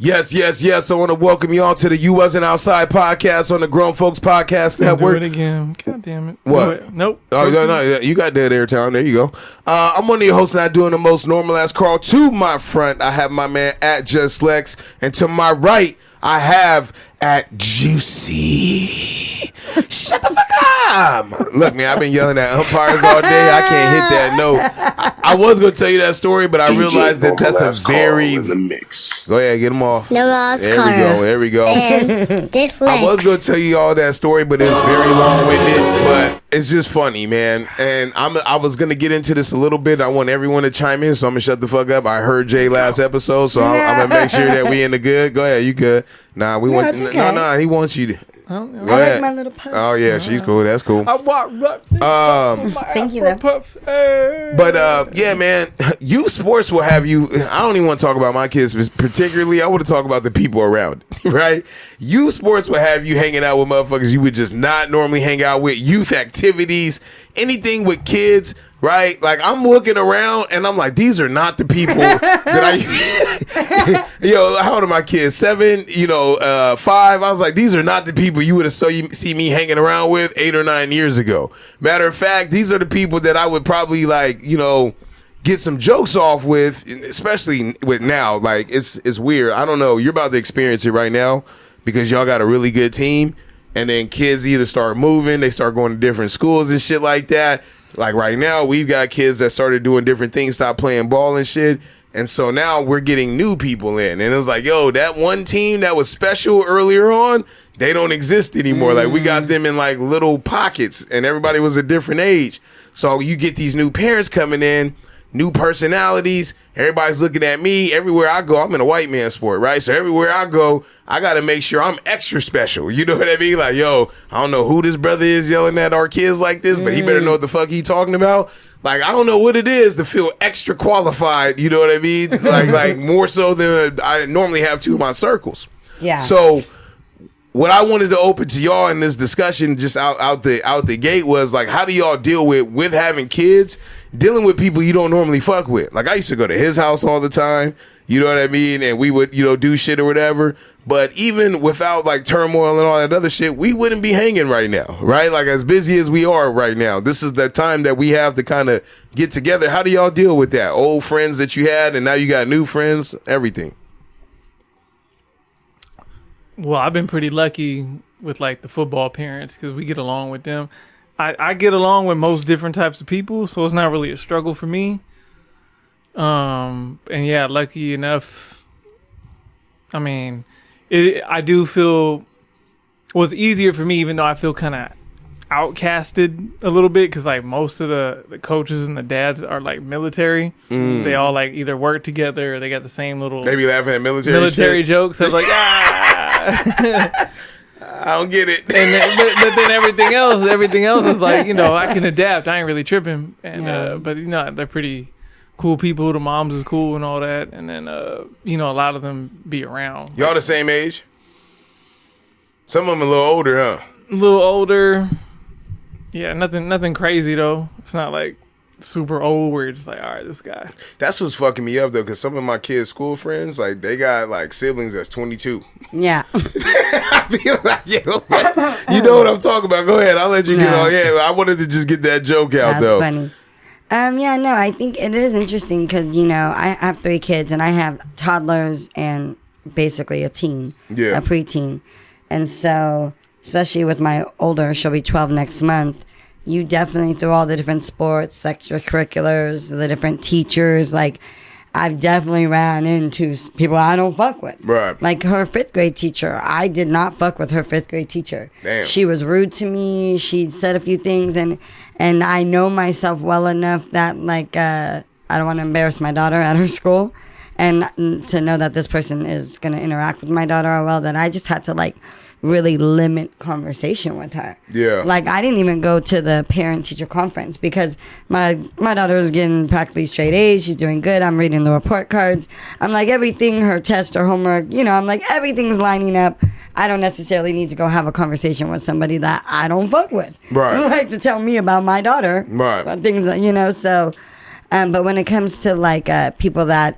Yes. I want to welcome you all to the You Wasn't Outside podcast on the Grown Folks Podcast Network. Do it again. God damn it. What? Nope. Oh, no. You got dead air time. There you go. I'm one of your hosts, not doing the most normal ass Carl. To my front, I have my man at Just Lex. And to my right, I have at Juicy. Shut the fuck up. Look, man, I've been yelling at umpires all day. I can't hit that note. I was going to tell you that story, but I realized that that's a very... in the mix. Go ahead, get them off. No, There we go. And Just Lex. I was going to tell you all that story, but it's very long-winded, but it's just funny, man. And I was going to get into this a little bit. I want everyone to chime in, so I'm going to shut the fuck up. I heard Jay last episode, so I'm going to make sure that we in the good. Go ahead, you good. Nah, he wants you to. I like my little puffs. Oh yeah, she's cool. That's cool. Thank you, though. But yeah, man, youth sports will have you. I don't even want to talk about my kids, particularly. I want to talk about the people around, right? Youth sports will have you hanging out with motherfuckers you would just not normally hang out with. Youth activities, anything with kids. Right? Like, I'm looking around and I'm like, these are not the people that I... Yo, how old are my kids? 7, 5. I was like, these are not the people you would have see me hanging around with 8 or 9 years ago. Matter of fact, these are the people that I would probably, get some jokes off with, especially with now. Like, it's weird. I don't know. You're about to experience it right now because y'all got a really good team. And then kids either start moving, they start going to different schools and shit like that. Like right now, we've got kids that started doing different things, stopped playing ball and shit. And so now we're getting new people in. And it was like, yo, that one team that was special earlier on, they don't exist anymore. Like, we got them in like little pockets and everybody was a different age. So you get these new parents coming in, new personalities. Everybody's looking at me. Everywhere I go, I'm in a white man sport, right? So everywhere I go, I got to make sure I'm extra special. You know what I mean? Like, yo, I don't know who this brother is yelling at our kids like this, but he better know what the fuck he talking about. Like, I don't know what it is to feel extra qualified. You know what I mean? like more so than I normally have to in my circles. Yeah. So what I wanted to open to y'all in this discussion just out the gate was like, how do y'all deal with having kids, dealing with people you don't normally fuck with? Like, I used to go to his house all the time, you know what I mean? And we would, do shit or whatever. But even without like turmoil and all that other shit, we wouldn't be hanging right now, right? Like, as busy as we are right now, this is the time that we have to kind of get together. How do y'all deal with that? Old friends that you had and now you got new friends, everything. Well, I've been pretty lucky with like the football parents because we get along with them. I get along with most different types of people, so it's not really a struggle for me. And yeah, lucky enough. I mean, I do feel was easier for me, even though I feel kind of outcasted a little bit because like most of the coaches and the dads are like military. They all like either work together or they got the same little. They be laughing at military shit. Jokes. I was like, I don't get it. And then, but then everything else is like, I can adapt. I ain't really tripping. And but they're pretty cool people. The moms is cool and all that. And then a lot of them be around. Y'all the same age? Some of them a little older, huh? A little older. Yeah, nothing crazy though. It's not like super old where you're just like, all right, this guy. That's what's fucking me up though, because some of my kids' school friends, like, they got like siblings that's 22. Yeah. I feel like, you know what I'm talking about. Go ahead, I'll let you get on. Yeah, I wanted to just get that joke out though. That's funny. I think it is interesting because I have 3 kids and I have toddlers and basically a teen, a preteen, and so especially with my older, she'll be 12 next month. You definitely, through all the different sports, extracurriculars, the different teachers, like, I've definitely ran into people I don't fuck with. Right. Like, her 5th grade teacher, I did not fuck with her 5th grade teacher. Damn. She was rude to me. She said a few things, and I know myself well enough that, like, I don't want to embarrass my daughter at her school, and to know that this person is going to interact with my daughter well, that I just had to, like, really limit conversation with her. Yeah. Like, I didn't even go to the parent-teacher conference because my daughter was getting practically straight A's. She's doing good. I'm reading the report cards. I'm like, everything, her test, her homework, I'm like, everything's lining up. I don't necessarily need to go have a conversation with somebody that I don't fuck with. Right. Like, to tell me about my daughter. Right. About things that, so... but when it comes to, like, people that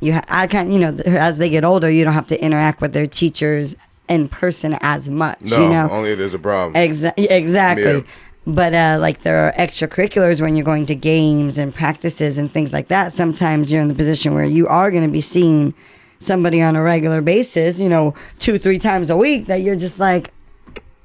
as they get older, you don't have to interact with their teachers in person as much. No, only if there's a problem. Exactly. Yeah. But like there are extracurriculars when you're going to games and practices and things like that. Sometimes you're in the position where you are going to be seeing somebody on a regular basis, 2-3 times a week, that you're just like,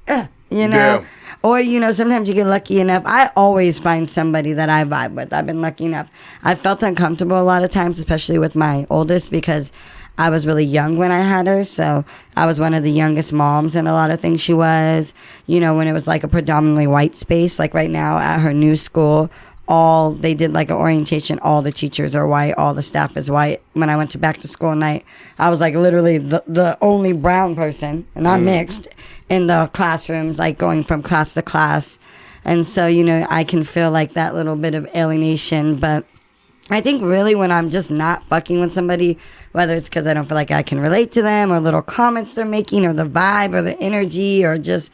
Yeah. Or, sometimes you get lucky enough. I always find somebody that I vibe with. I've been lucky enough. I felt uncomfortable a lot of times, especially with my oldest, because I was really young when I had her. So I was one of the youngest moms in a lot of things she was. When it was like a predominantly white space, like right now at her new school, they did like an orientation. All the teachers are white. All the staff is white. When I went to back to school night, I was like literally the only brown person, and I'm mixed, in the classrooms, like going from class to class. And so, I can feel like that little bit of alienation. But I think really when I'm just not fucking with somebody, whether it's because I don't feel like I can relate to them, or little comments they're making, or the vibe, or the energy, or just...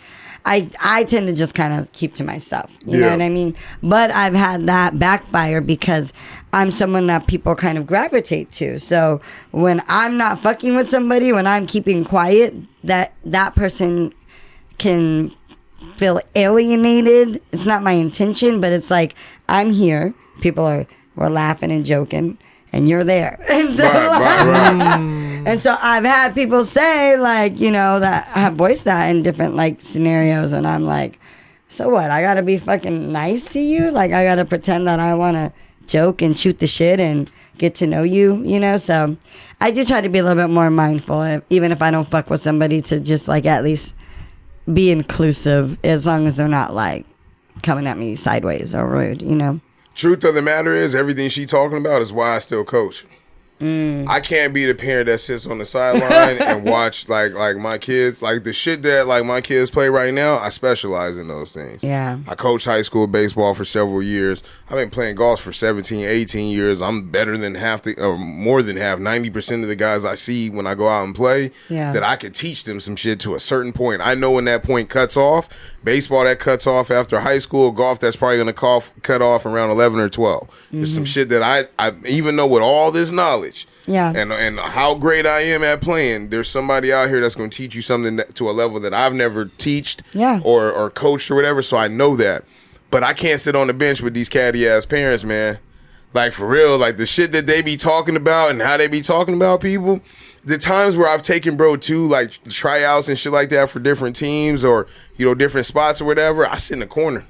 I tend to just kind of keep to myself. You know what I mean? But I've had that backfire because I'm someone that people kind of gravitate to. So when I'm not fucking with somebody, when I'm keeping quiet, that person can feel alienated. It's not my intention, but it's like, I'm here. We're laughing and joking, and you're there. And so, and so I've had people say, like, that I have voiced that in different, like, scenarios. And I'm like, so what? I got to be fucking nice to you? Like, I got to pretend that I want to joke and shoot the shit and get to know you, So I do try to be a little bit more mindful, even if I don't fuck with somebody, to just, like, at least be inclusive, as long as they're not, like, coming at me sideways or rude, Truth of the matter is, everything she talking about is why I still coach. I can't be the parent that sits on the sideline and watch like my kids, like the shit that like my kids play right now. I specialize in those things. Yeah. I coached high school baseball for several years. I've been playing golf for 17, 18 years. I'm better than more than half, 90% of the guys I see when I go out and play, that I could teach them some shit to a certain point. I know when that point cuts off. Baseball, that cuts off after high school. Golf, that's probably going to cut off around 11 or 12. There's some shit that I even know with all this knowledge and how great I am at playing, there's somebody out here that's going to teach you something to a level that I've never teached or coached or whatever, so I know that. But I can't sit on the bench with these catty-ass parents, man. Like, for real, like the shit that they be talking about and how they be talking about people. The times where I've taken bro to like tryouts and shit like that for different teams or different spots or whatever, I sit in the corner.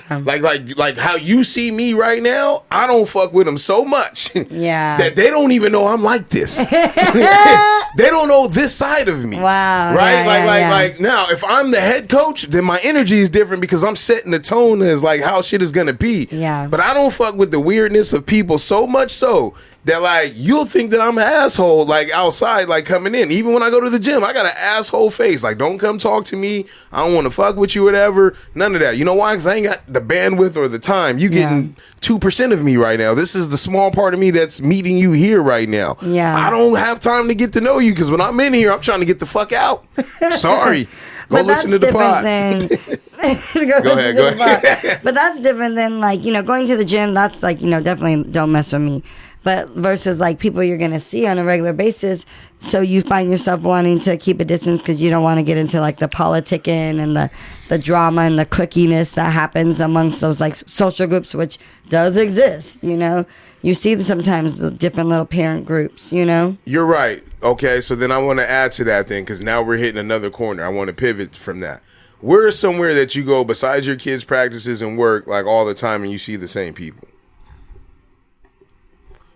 Like how you see me right now, I don't fuck with them so much that they don't even know I'm like this. They don't know this side of me. Wow. Right? Like now, if I'm the head coach, then my energy is different because I'm setting the tone as like how shit is gonna be. Yeah. But I don't fuck with the weirdness of people so much so that like you'll think that I'm an asshole like outside, like coming in. Even when I go to the gym, I got an asshole face. Like, don't come talk to me. I don't want to fuck with you, whatever. None of that. You know why? Because I ain't got the bandwidth or the time. You getting 2% of me right now. This is the small part of me that's meeting you here right now. Yeah. I don't have time to get to know you because when I'm in here, I'm trying to get the fuck out. Sorry. Go listen to the pod. Go ahead. But that's different than like, going to the gym. That's like, definitely don't mess with me. But versus like people you're going to see on a regular basis. So you find yourself wanting to keep a distance because you don't want to get into like the politicking and the drama and the clickiness that happens amongst those like social groups, which does exist, You see sometimes the different little parent groups, You're right. Okay, so then I want to add to that then because now we're hitting another corner. I want to pivot from that. Where is somewhere that you go besides your kids' practices and work like all the time and you see the same people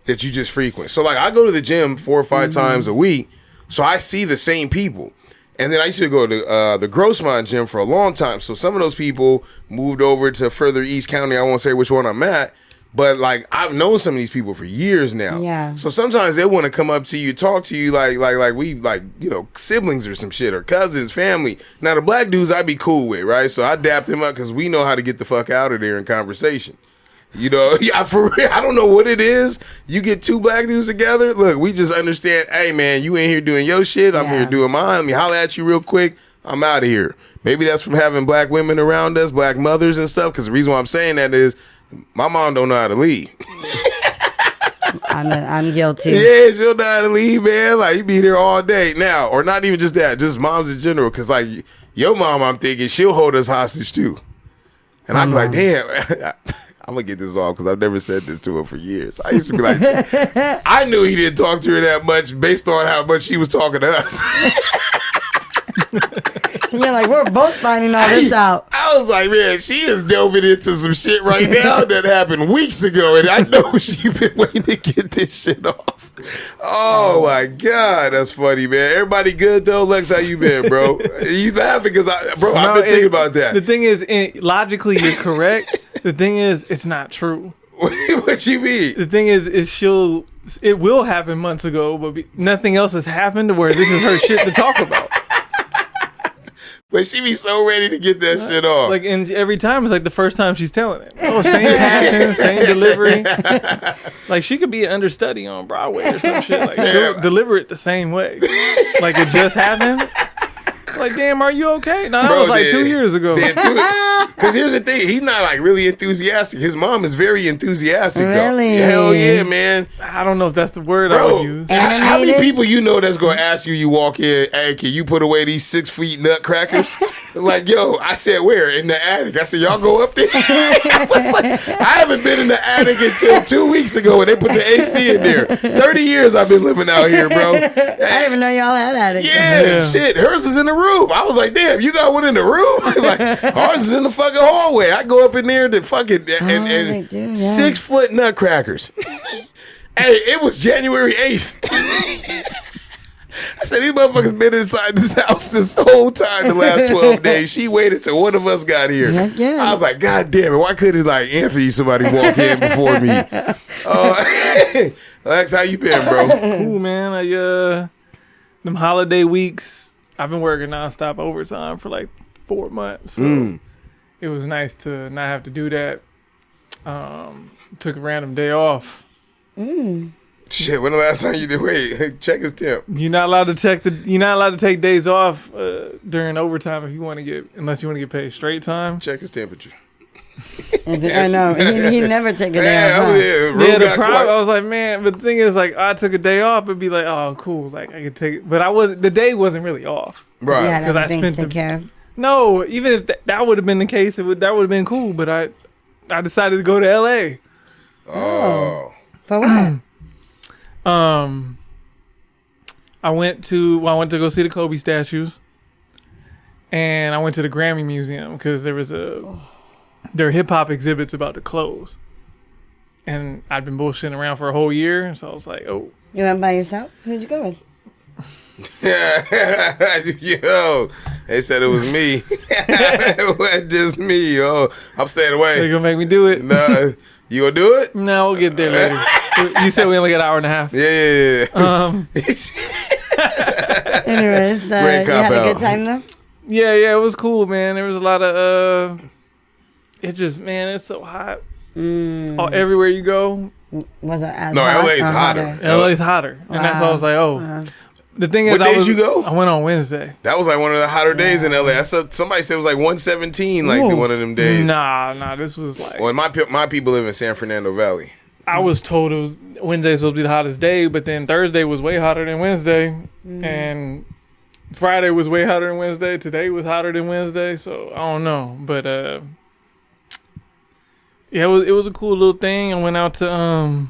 that you just frequent? So like I go to the gym 4 or 5 times a week, so I see the same people. And then I used to go to the Grossmont gym for a long time. So some of those people moved over to further East County. I won't say which one I'm at. But like I've known some of these people for years now. Yeah. So sometimes they want to come up to you, talk to you like we like siblings or some shit or cousins, family. Now the black dudes I'd be cool with, right? So I dap them up because we know how to get the fuck out of there in conversation. For real, I don't know what it is. You get 2 black dudes together. Look, we just understand. Hey man, you in here doing your shit. I'm here doing mine. Let me holler at you real quick. I'm out of here. Maybe that's from having black women around us, black mothers and stuff. Because the reason why I'm saying that is my mom don't know how to lead. I'm guilty. Yeah, she'll know how to leave, man. Like, you be there all day now, or not even just that, just moms in general. Because like your mom, I'm thinking she'll hold us hostage too, and I'm like, damn. I'm gonna get this off because I've never said this to her for years. I used to be like, I knew he didn't talk to her that much based on how much she was talking to us. You're like, we're both finding all this out. I was like, man, she is delving into some shit right now that happened weeks ago, and I know she been waiting to get this shit off. Oh my God, that's funny, man. Everybody good though? Lex, how you been, bro? You laughing because I've been thinking about that. The thing is, logically, you're correct. The thing is, it's not true. What you mean? The thing is, it will happen months ago, but nothing else has happened to where this is her shit to talk about. But she be so ready to get that shit off. Like, and every time it's like the first time she's telling it. Oh, same passion, same delivery. Like, she could be an understudy on Broadway or some shit. Like, she'll deliver it the same way. Like, it just happened. Like, damn, are you okay? No, that was like 2 years ago. Because here's the thing, he's not like really enthusiastic. His mom is very enthusiastic. Really? Though. Hell yeah, man. I don't know if that's the word I would use. How many people you know that's gonna ask you walk in, hey, can you put away these 6 feet nutcrackers? Like, yo, I said, where? In the attic. I said, y'all go up there? I haven't been in the attic until 2 weeks ago when they put the AC in there. 30 years I've been living out here, bro. I didn't even know y'all had attics. Yeah, shit. Hers is in the room. I was like, damn, you got one in the room? Like, ours is in the fucking hallway. I go up in there to fucking and 6 foot nutcrackers. Hey, it was January 8th. I said, these motherfuckers been inside this house this whole time the last 12 days. She waited till one of us got here. Yeah. I was like, God damn it, why couldn't like Anthony somebody walk in before me? Lex, how you been, bro? Cool, man. Them holiday weeks, I've been working nonstop overtime for like 4 months. So it was nice to not have to do that. Took a random day off. Shit, when the last time you did? Wait, check his temp. You're not allowed to take days off during overtime if you want to unless you want to get paid straight time. Check his temperature. I know. He never take a day off. The problem, I was like, man, but the thing is, like, I took a day off, it'd be like, oh, cool, like I could take it. But the day wasn't really off. Right. Because I spent care of. No, even if that would have been the case, that would have been cool. But I decided to go to LA. Oh. For what? I went to go see the Kobe statues, and I went to the Grammy Museum because their hip hop exhibits about to close, and I'd been bullshitting around for a whole year, so I was like, oh. You went by yourself? Who'd you go with? Yo, they said it was me. It wasn't just me. Yo, I'm staying away. They gonna make me do it? Nah, you gonna do it? No, we'll get there later. You said we only got an hour and a half. Yeah. Anyways, you had a good time though? Yeah, it was cool, man. There was a lot of it's so hot. Everywhere you go. Was it as no, hot? LA is hotter. LA's hotter. Wow. And that's why I was like, oh. The thing is, what day did you go? I went on Wednesday. That was like one of the hotter days in LA. Somebody said it was like 117, like one of them days. Nah, this was like. Well, my people live in San Fernando Valley. I was told it was Wednesday was supposed to be the hottest day, but then Thursday was way hotter than Wednesday, and Friday was way hotter than Wednesday. Today was hotter than Wednesday, so I don't know, but yeah, it was a cool little thing. I went out to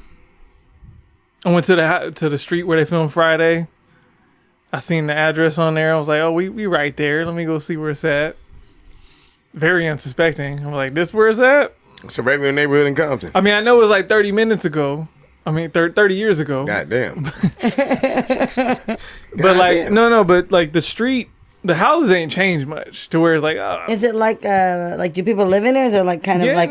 I went to the street where they filmed Friday. I seen the address on there. I was like, oh, we right there. Let me go see where it's at. Very unsuspecting. I'm like, this where it's at? It's a regular neighborhood in Compton. I mean, I know it was like 30 minutes ago. I mean, 30 years ago. God damn. But like, no, but like the street, the houses ain't changed much to where it's like, is it like do people live in there? Is it like kind of like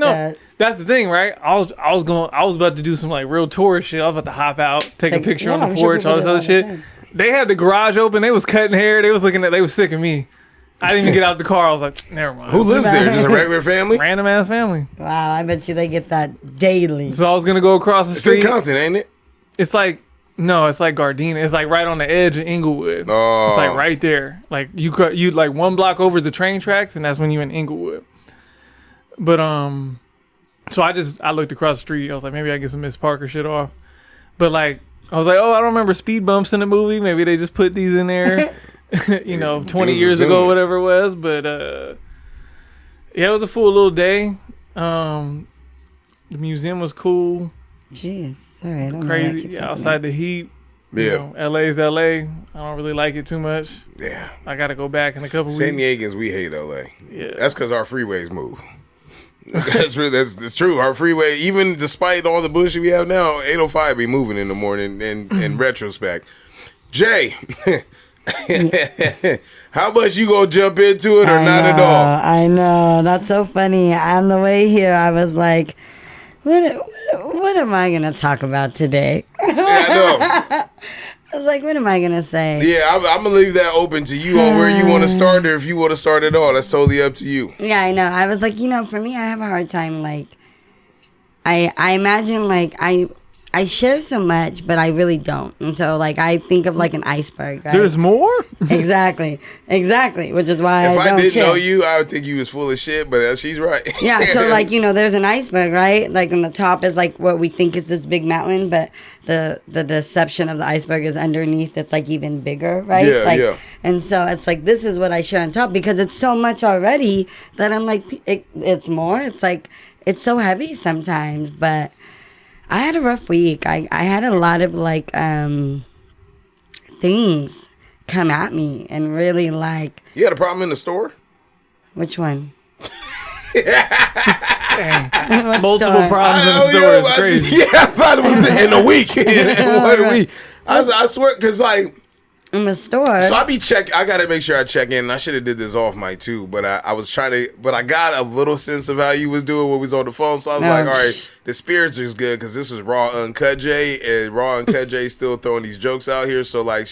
that's the thing, right? I was about to do some like real tourist shit. I was about to hop out, take a picture on the porch, all this other shit. They had the garage open. They was cutting hair. They was sick of me. I didn't even get out the car. I was like, never mind. Who lives there? Just a regular family? Random ass family. Wow, I bet you they get that daily. So I was gonna go across the street. It's in Compton, ain't it? It's like Gardena. It's like right on the edge of Inglewood. Oh. It's like right there. Like you like one block over the train tracks, and that's when you in Inglewood. But so I looked across the street. I was like, maybe I get some Miss Parker shit off. But like, I was like, oh, I don't remember speed bumps in the movie. Maybe they just put these in there, 20 years ago, whatever it was. But yeah, it was a full little day. The museum was cool. Jeez, sorry, I don't crazy. know Outside the heat. Yeah, LA's LA. I don't really like it too much. Yeah, I got to go back in a couple San weeks. Diegans, we hate LA. Yeah, that's because our freeways move. That's true. Our freeway, even despite all the bullshit we have now, 805 be moving in the morning. In retrospect, Jay, how much you gonna jump into it or not at all? I know, that's so funny. On the way here, I was like, what am I gonna talk about today? Yeah, I know. I was like, what am I gonna say? Yeah, I'm gonna leave that open to you on where you want to start, or if you want to start at all. That's totally up to you. Yeah, I know. I was like, for me, I have a hard time. Like, I imagine like I share so much, but I really don't. And so, like, I think of like an iceberg, right? There's more? Exactly. Which is why if I don't didn't share. know you, I would think you was full of shit, but she's right. Yeah, so like, there's an iceberg, right? Like, on the top is like what we think is this big mountain, but the deception of the iceberg is underneath. It's like even bigger, right? Yeah, like, yeah. And so it's like, this is what I share on top because it's so much already that I'm like, it's more. It's like, it's so heavy sometimes, but I had a rough week. I had a lot of like things come at me and really like. You had a problem in the store? Which one? Multiple problems in the store is crazy. Yeah, I thought it was in a week. In 1 week. I swear, because like. In the store. So I gotta make sure I check in. And I should have did this off mic too, but I was trying to. But I got a little sense of how you was doing when we was on the phone. So I was like, all right, the spirits is good because this is Raw Uncut J, and Raw Uncut J still throwing these jokes out here. So like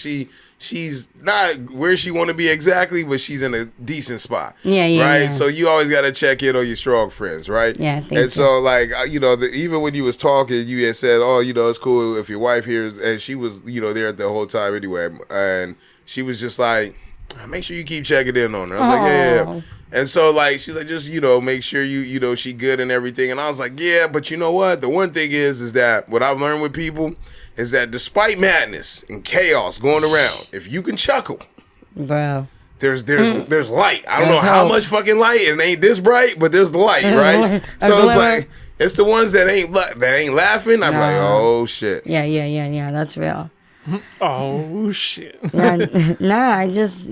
she's not where she want to be exactly, but she's in a decent spot. Yeah. Right. Yeah. So you always gotta check in on your strong friends, right? Yeah. And so like even when you was talking, you had said, oh, it's cool if your wife hears, and she was there the whole time anyway, and she was just like, make sure you keep checking in on her. I was like, yeah. And so like she's like, just make sure you she good and everything. And I was like, yeah, but you know what? The one thing is that what I've learned with people is that despite madness and chaos going around, if you can chuckle, bro, there's light. I don't know how much fucking light, and it ain't this bright, but there's the light, right? So it's like it's the ones that ain't laughing. I'm like, oh shit. Yeah. That's real. Oh shit. No, I just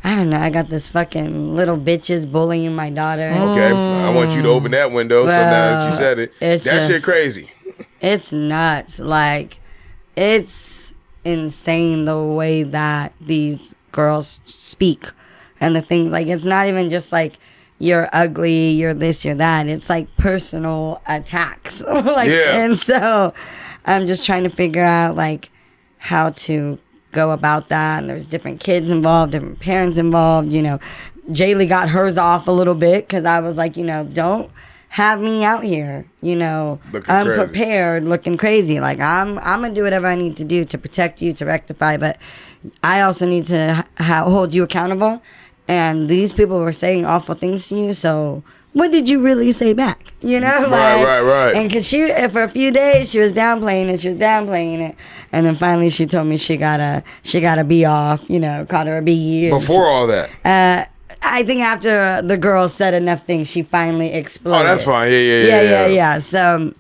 I don't know. I got this fucking little bitches bullying my daughter. Okay, I want you to open that window. So now that you said it, that shit crazy. It's nuts. Like, it's insane the way that these girls speak. And the thing, like, it's not even just like, you're ugly, you're this, you're that. It's like personal attacks. And so I'm just trying to figure out, like, how to go about that. And there's different kids involved, different parents involved. Jaylee got hers off a little bit because I was like, don't have me out here, looking unprepared, looking crazy. Like, I'm gonna do whatever I need to do to protect you, to rectify, but I also need to hold you accountable. And these people were saying awful things to you, so what did you really say back? Right. And because for a few days she was downplaying it, and then finally she told me she got a B off, called her a B. Before all that, I think after the girl said enough things, she finally exploded. Oh, that's fine. Yeah. So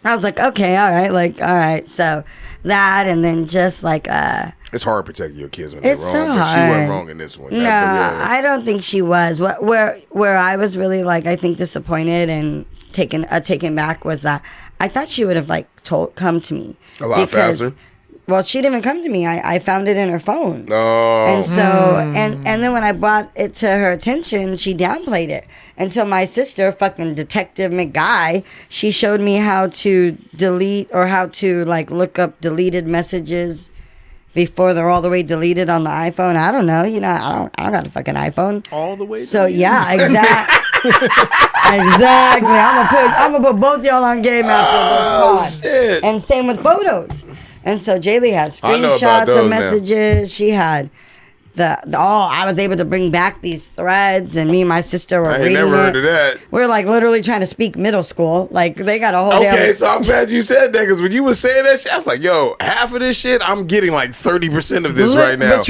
I was like, okay, all right. So that, and then just like it's hard protecting your kids when they're wrong. So but hard. She wasn't wrong in this one. No, I don't think she was. Where I was really like, I think disappointed and taken back was that I thought she would have like come to me a lot faster. Well, she didn't even come to me. I found it in her phone. Oh. And so, and then when I brought it to her attention, she downplayed it. Until my sister, fucking Detective McGuy, she showed me how to delete or how to like look up deleted messages before they're all the way deleted on the iPhone. I don't know. I don't got a fucking iPhone. All the way. So yeah, exactly. Exactly. I'm gonna put both y'all on game after this pod. Shit. And same with photos. And so Jaylee had I know about screenshots of those messages. She had I was able to bring back these threads, and me and my sister were I ain't reading never it. heard of that. We're like literally trying to speak middle school. Like they got a whole Okay, so I'm glad you said that, because when you were saying that shit, I was like, yo, half of this shit, I'm getting like 30% of this right now.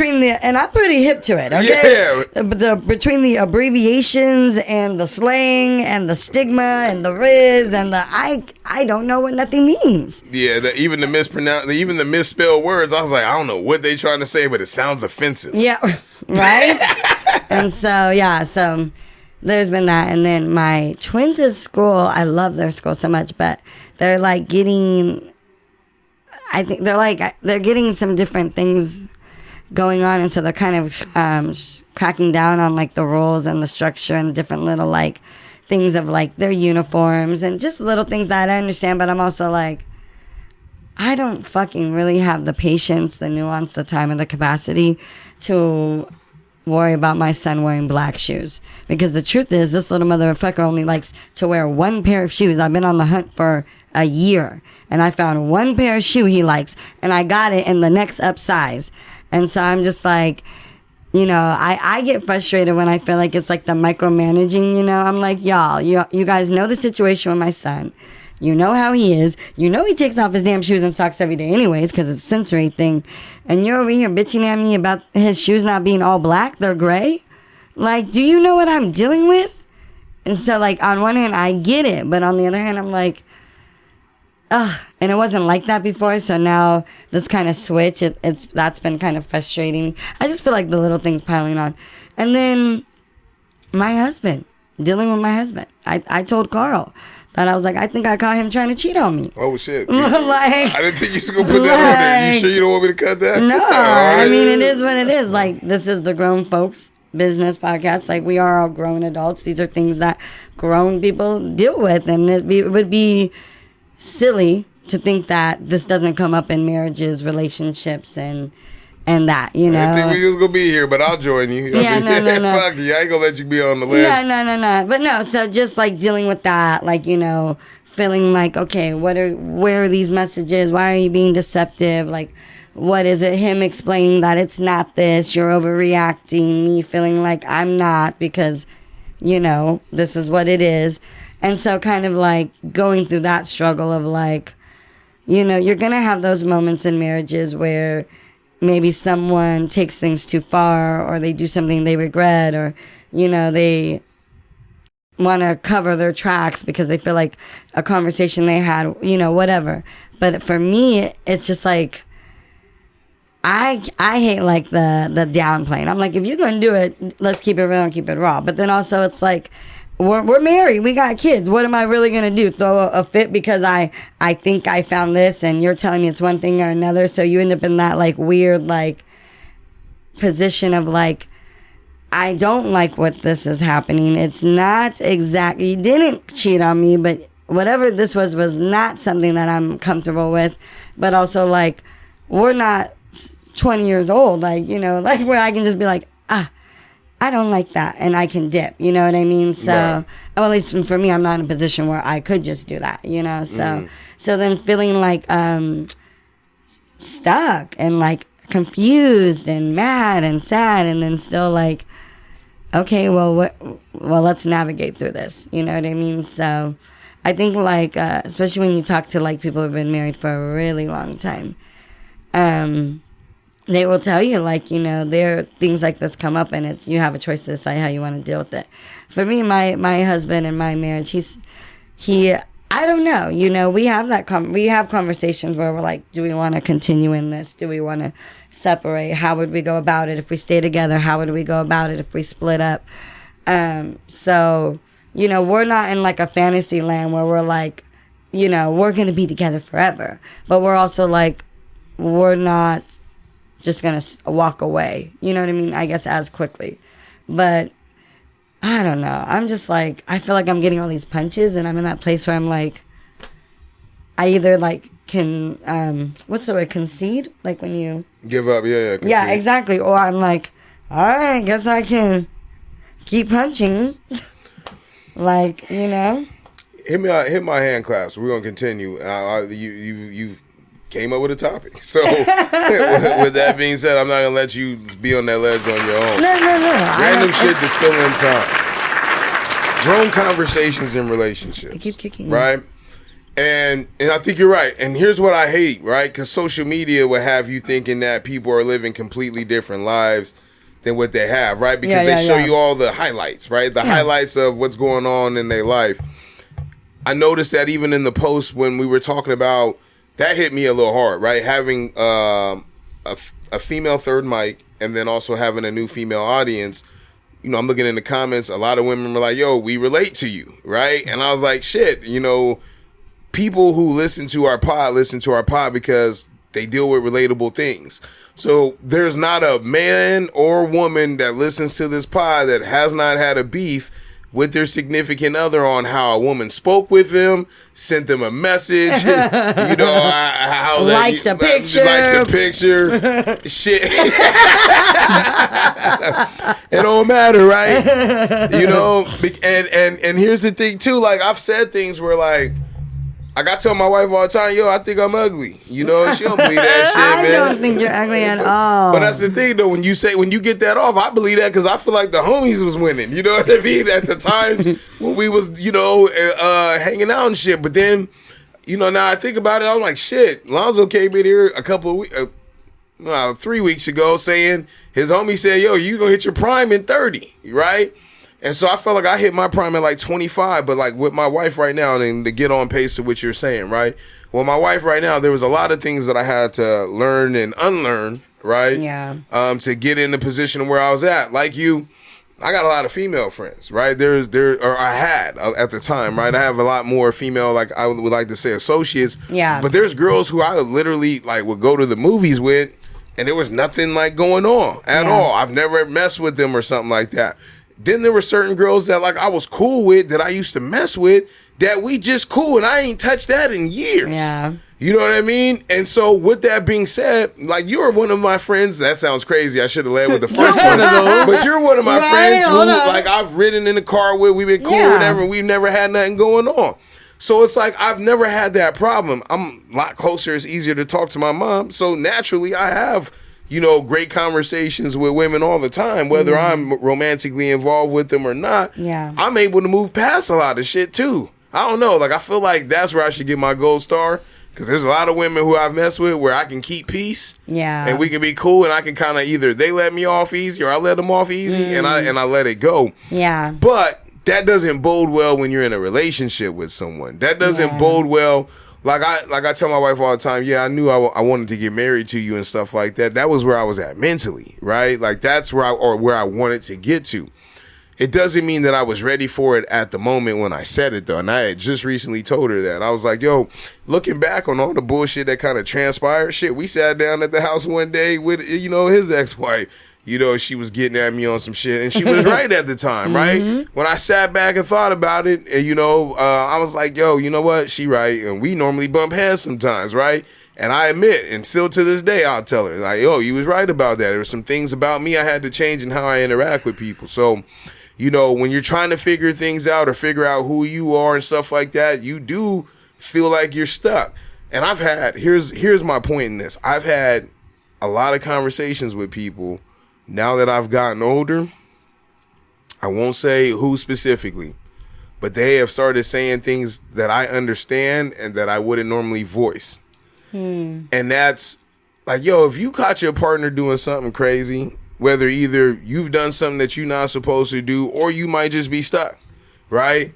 And I'm pretty hip to it, okay? Yeah. Between the abbreviations and the slang and the stigma and the riz and the I don't know what nothing means. Yeah, even the misspelled words, I was like, I don't know what they trying to say, but it sounds offensive. Yeah, right? And so, so there's been that. And then my twins' school, I love their school so much, but they're like getting, I think they're getting some different things going on. And so they're kind of cracking down on like the rules and the structure and different little like things of like their uniforms and just little things that I understand. But I'm also like, I don't fucking really have the patience, the nuance, the time, and the capacity to worry about my son wearing black shoes. Because the truth is, this little motherfucker only likes to wear one pair of shoes. I've been on the hunt for a year, and I found one pair of shoe he likes, and I got it in the next up size. And so I'm just like, you know, I get frustrated when I feel like it's like the micromanaging, you know. I'm like, y'all, you guys know the situation with my son. You know how he is. You know he takes off his damn shoes and socks every day anyways because it's a sensory thing. And you're over here bitching at me about his shoes not being all black. They're gray. Like, do you know what I'm dealing with? And so, like, on one hand, I get it. But on the other hand, I'm like, ugh. And it wasn't like that before. So now this kind of switch, that's been kind of frustrating. I just feel like the little things piling on. And then my husband, dealing with my husband. I told Carl that I was like, I think I caught him trying to cheat on me. Oh, shit. Like, I didn't think you was going to put that on there. You sure you don't want me to cut that? No, right. I mean, it is what it is. Like, this is the Grown Folks Business Podcast. Like, we are all grown adults. These are things that grown people deal with. And it would be silly to think that this doesn't come up in marriages, relationships, and that, you know. I didn't think we was going to be here, but I'll join you. Yeah, no. Fuck you. I ain't going to let you be on the list. Yeah, no. But no, so just like dealing with that, like, you know, feeling like, okay, where are these messages? Why are you being deceptive? Like, what is it? Him explaining that it's not this, you're overreacting, me feeling like I'm not because, you know, this is what it is. And so kind of like going through that struggle of like, you know, you're going to have those moments in marriages where maybe someone takes things too far or they do something they regret or, you know, they want to cover their tracks because they feel like a conversation they had, you know, whatever. But for me, it's just like, I hate like the downplaying. I'm like, if you're going to do it, let's keep it real and keep it raw. But then also it's like, we're married. We got kids. What am I really going to do? Throw a fit because I think I found this and you're telling me it's one thing or another. So you end up in that like weird like position of like, I don't like what this is happening. It's not exactly, you didn't cheat on me, but whatever this was not something that I'm comfortable with. But also like, we're not 20 years old. Like, you know, like where I can just be like, I don't like that, and I can dip, you know what I mean? So, right. Well, at least for me, I'm not in a position where I could just do that, you know? So then feeling like stuck and like confused and mad and sad, and then still like, okay, well, let's navigate through this, you know what I mean? So I think like, especially when you talk to like people who've been married for a really long time, they will tell you, like, you know, there are things like this come up, and it's you have a choice to decide how you want to deal with it. For me, my husband and my marriage, he I don't know, you know, we have we have conversations where we're like, do we want to continue in this? Do we want to separate? How would we go about it if we stay together? How would we go about it if we split up? So, you know, we're not in like a fantasy land where we're like, you know, we're going to be together forever. But we're also like, we're not just gonna walk away, you know what I mean, I guess as quickly. But I don't know, I'm just like, I feel like I'm getting all these punches, and I'm in that place where I'm like, I either like can what's the word, concede, like when you give up. Yeah, exactly. Or I'm like, all right, guess I can keep punching. Like, you know, hit my hand claps. We're gonna continue. You've came up with a topic. So with that being said, I'm not gonna let you be on that ledge on your own. No. Random shit to fill in time. Grown conversations in relationships. I keep kicking right? And I think you're right. And here's what I hate, right? Because social media will have you thinking that people are living completely different lives than what they have, right? Because they show you all the highlights, right? The highlights of what's going on in their life. I noticed that even in the post when we were talking about, that hit me a little hard, right? Having a female third mic and then also having a new female audience. You know, I'm looking in the comments. A lot of women were like, yo, we relate to you, right? And I was like, shit, you know, people who listen to our pod because they deal with relatable things. So there's not a man or woman that listens to this pod that has not had a beef with their significant other on how a woman spoke with them, sent them a message, you know, how liked a picture. Shit. It don't matter, right? You know, and here's the thing too, like I've said things where like, I tell my wife all the time, yo, I think I'm ugly. You know, she don't believe that shit, man. I don't think you're ugly at all. But that's the thing, though. When you get that off, I believe that because I feel like the homies was winning. You know what I mean? At the times when we was, you know, hanging out and shit. But then, you know, now I think about it, I'm like, shit. Lonzo came in here a couple of weeks, 3 weeks ago, saying his homie said, yo, you gonna hit your prime in 30, right? And so I felt like I hit my prime at like 25, but like with my wife right now, and to get on pace to what you're saying, right? Well, my wife right now, there was a lot of things that I had to learn and unlearn, right? Yeah. To get in the position where I was at. Like you, I got a lot of female friends, right? I had at the time, right? I have a lot more female, like I would like to say associates. Yeah. But there's girls who I literally like would go to the movies with, and there was nothing like going on at all. I've never messed with them or something like that. Then there were certain girls that like I was cool with that I used to mess with that we just cool and I ain't touched that in years. Yeah. You know what I mean? And so with that being said, like you're one of my friends. That sounds crazy. I should have led with the first one. But you're one of my friends who like I've ridden in the car with. We've been cool whatever. We've never had nothing going on. So it's like I've never had that problem. I'm a lot closer. It's easier to talk to my mom. So naturally I have, you know, great conversations with women all the time, whether I'm romantically involved with them or not. Yeah. I'm able to move past a lot of shit too. I don't know. Like, I feel like that's where I should get my gold star. Because there's a lot of women who I've messed with where I can keep peace. Yeah. And we can be cool and I can kind of either they let me off easy or I let them off easy and I let it go. Yeah. But that doesn't bode well when you're in a relationship with someone. That doesn't bode well. Like I tell my wife all the time, yeah, I knew I wanted to get married to you and stuff like that. That was where I was at mentally, right? Like that's where I wanted to get to. It doesn't mean that I was ready for it at the moment when I said it though. And I had just recently told her that. I was like, yo, looking back on all the bullshit that kind of transpired, shit, we sat down at the house one day with, you know, his ex-wife. You know, she was getting at me on some shit, and she was right at the time, right? When I sat back and thought about it, and, you know, I was like, yo, you know what? She right, and we normally bump heads sometimes, right? And I admit, and still to this day, I'll tell her, like, yo, you was right about that. There were some things about me I had to change in how I interact with people. So, you know, when you're trying to figure things out or figure out who you are and stuff like that, you do feel like you're stuck. And I've had, here's my point in this. I've had a lot of conversations with people. Now that I've gotten older, I won't say who specifically, but they have started saying things that I understand and that I wouldn't normally voice. And that's like, yo, if you caught your partner doing something crazy, whether either you've done something that you're not supposed to do or you might just be stuck, right?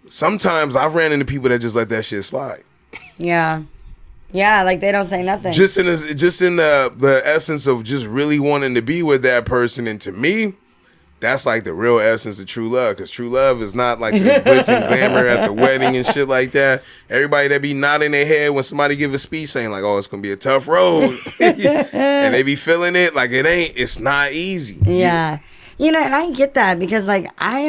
Sometimes I've ran into people that just let that shit slide. Yeah. Yeah, like they don't say nothing. Just in the essence of just really wanting to be with that person. And to me, that's like the real essence of true love. Because true love is not like the glitz and glamour at the wedding and shit like that. Everybody that be nodding their head when somebody give a speech saying like, oh, it's going to be a tough road. And they be feeling it like it's not easy. Yeah. You know, and I get that because like I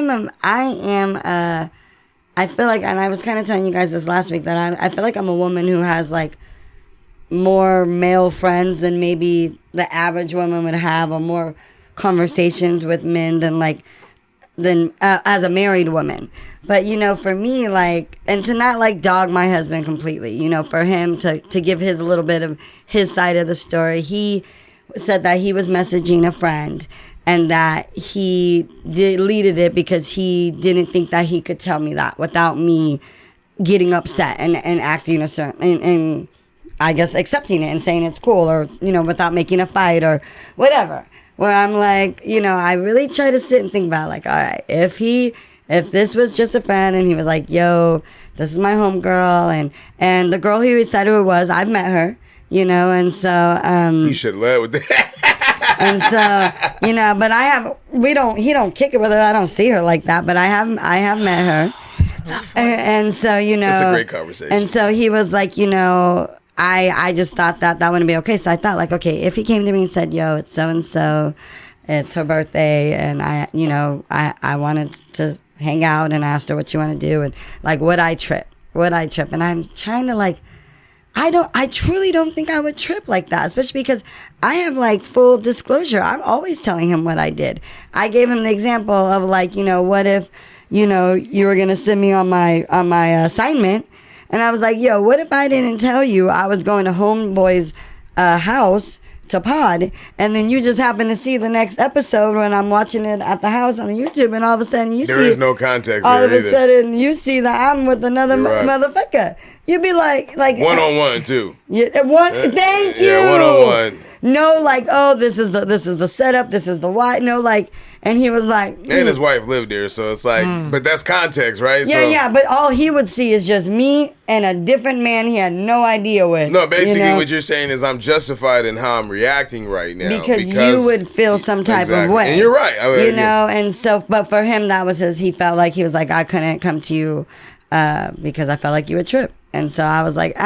feel like, and I was kind of telling you guys this last week, that I feel like I'm a woman who has like more male friends than maybe the average woman would have, or more conversations with men than like as a married woman. But, you know, for me, like, and to not, like, dog my husband completely, you know, for him to give his a little bit of his side of the story. He said that he was messaging a friend and that he deleted it because he didn't think that he could tell me that without me getting upset and acting a certain, and I guess accepting it and saying it's cool, or, you know, without making a fight or whatever. Where I'm like, you know, I really try to sit and think about, like, all right, if this was just a friend and he was like, yo, this is my homegirl, and the girl he said who it was, I've met her, you know, and so you should have led with that. And so, you know, but he don't kick it with her. I don't see her like that, but I have met her. It's a tough one. And so, you know, it's a great conversation. And so he was like, you know, I just thought that wouldn't be okay. So I thought, like, okay, if he came to me and said, yo, it's so and so, it's her birthday, and I wanted to hang out, and asked her what you want to do, and like, would I trip? And I'm trying to, like, I truly don't think I would trip like that, especially because I have, like, full disclosure. I'm always telling him what I did. I gave him the example of, like, you know, what if, you know, you were gonna send me on my assignment, and I was like, yo, what if I didn't tell you I was going to homeboy's house to pod, and then you just happen to see the next episode when I'm watching it at the house on YouTube, and all of a sudden there is no context all there of a either. Sudden you see that I'm with another motherfucker. You'd be like one-on-one too. Thank you. Yeah, one-on-one. No, like, oh, this is the setup, this is the why. No, like, and he was like, and his wife lived there, so it's like, but that's context, right? Yeah, so, yeah, but all he would see is just me and a different man he had no idea with. No, basically, you know? what you're saying is I'm justified in how I'm reacting right now because you would feel some type of way, and you're right. You know, and so, but for him, that was he felt like he was like, I couldn't come to you because I felt like you would trip, and so I was like,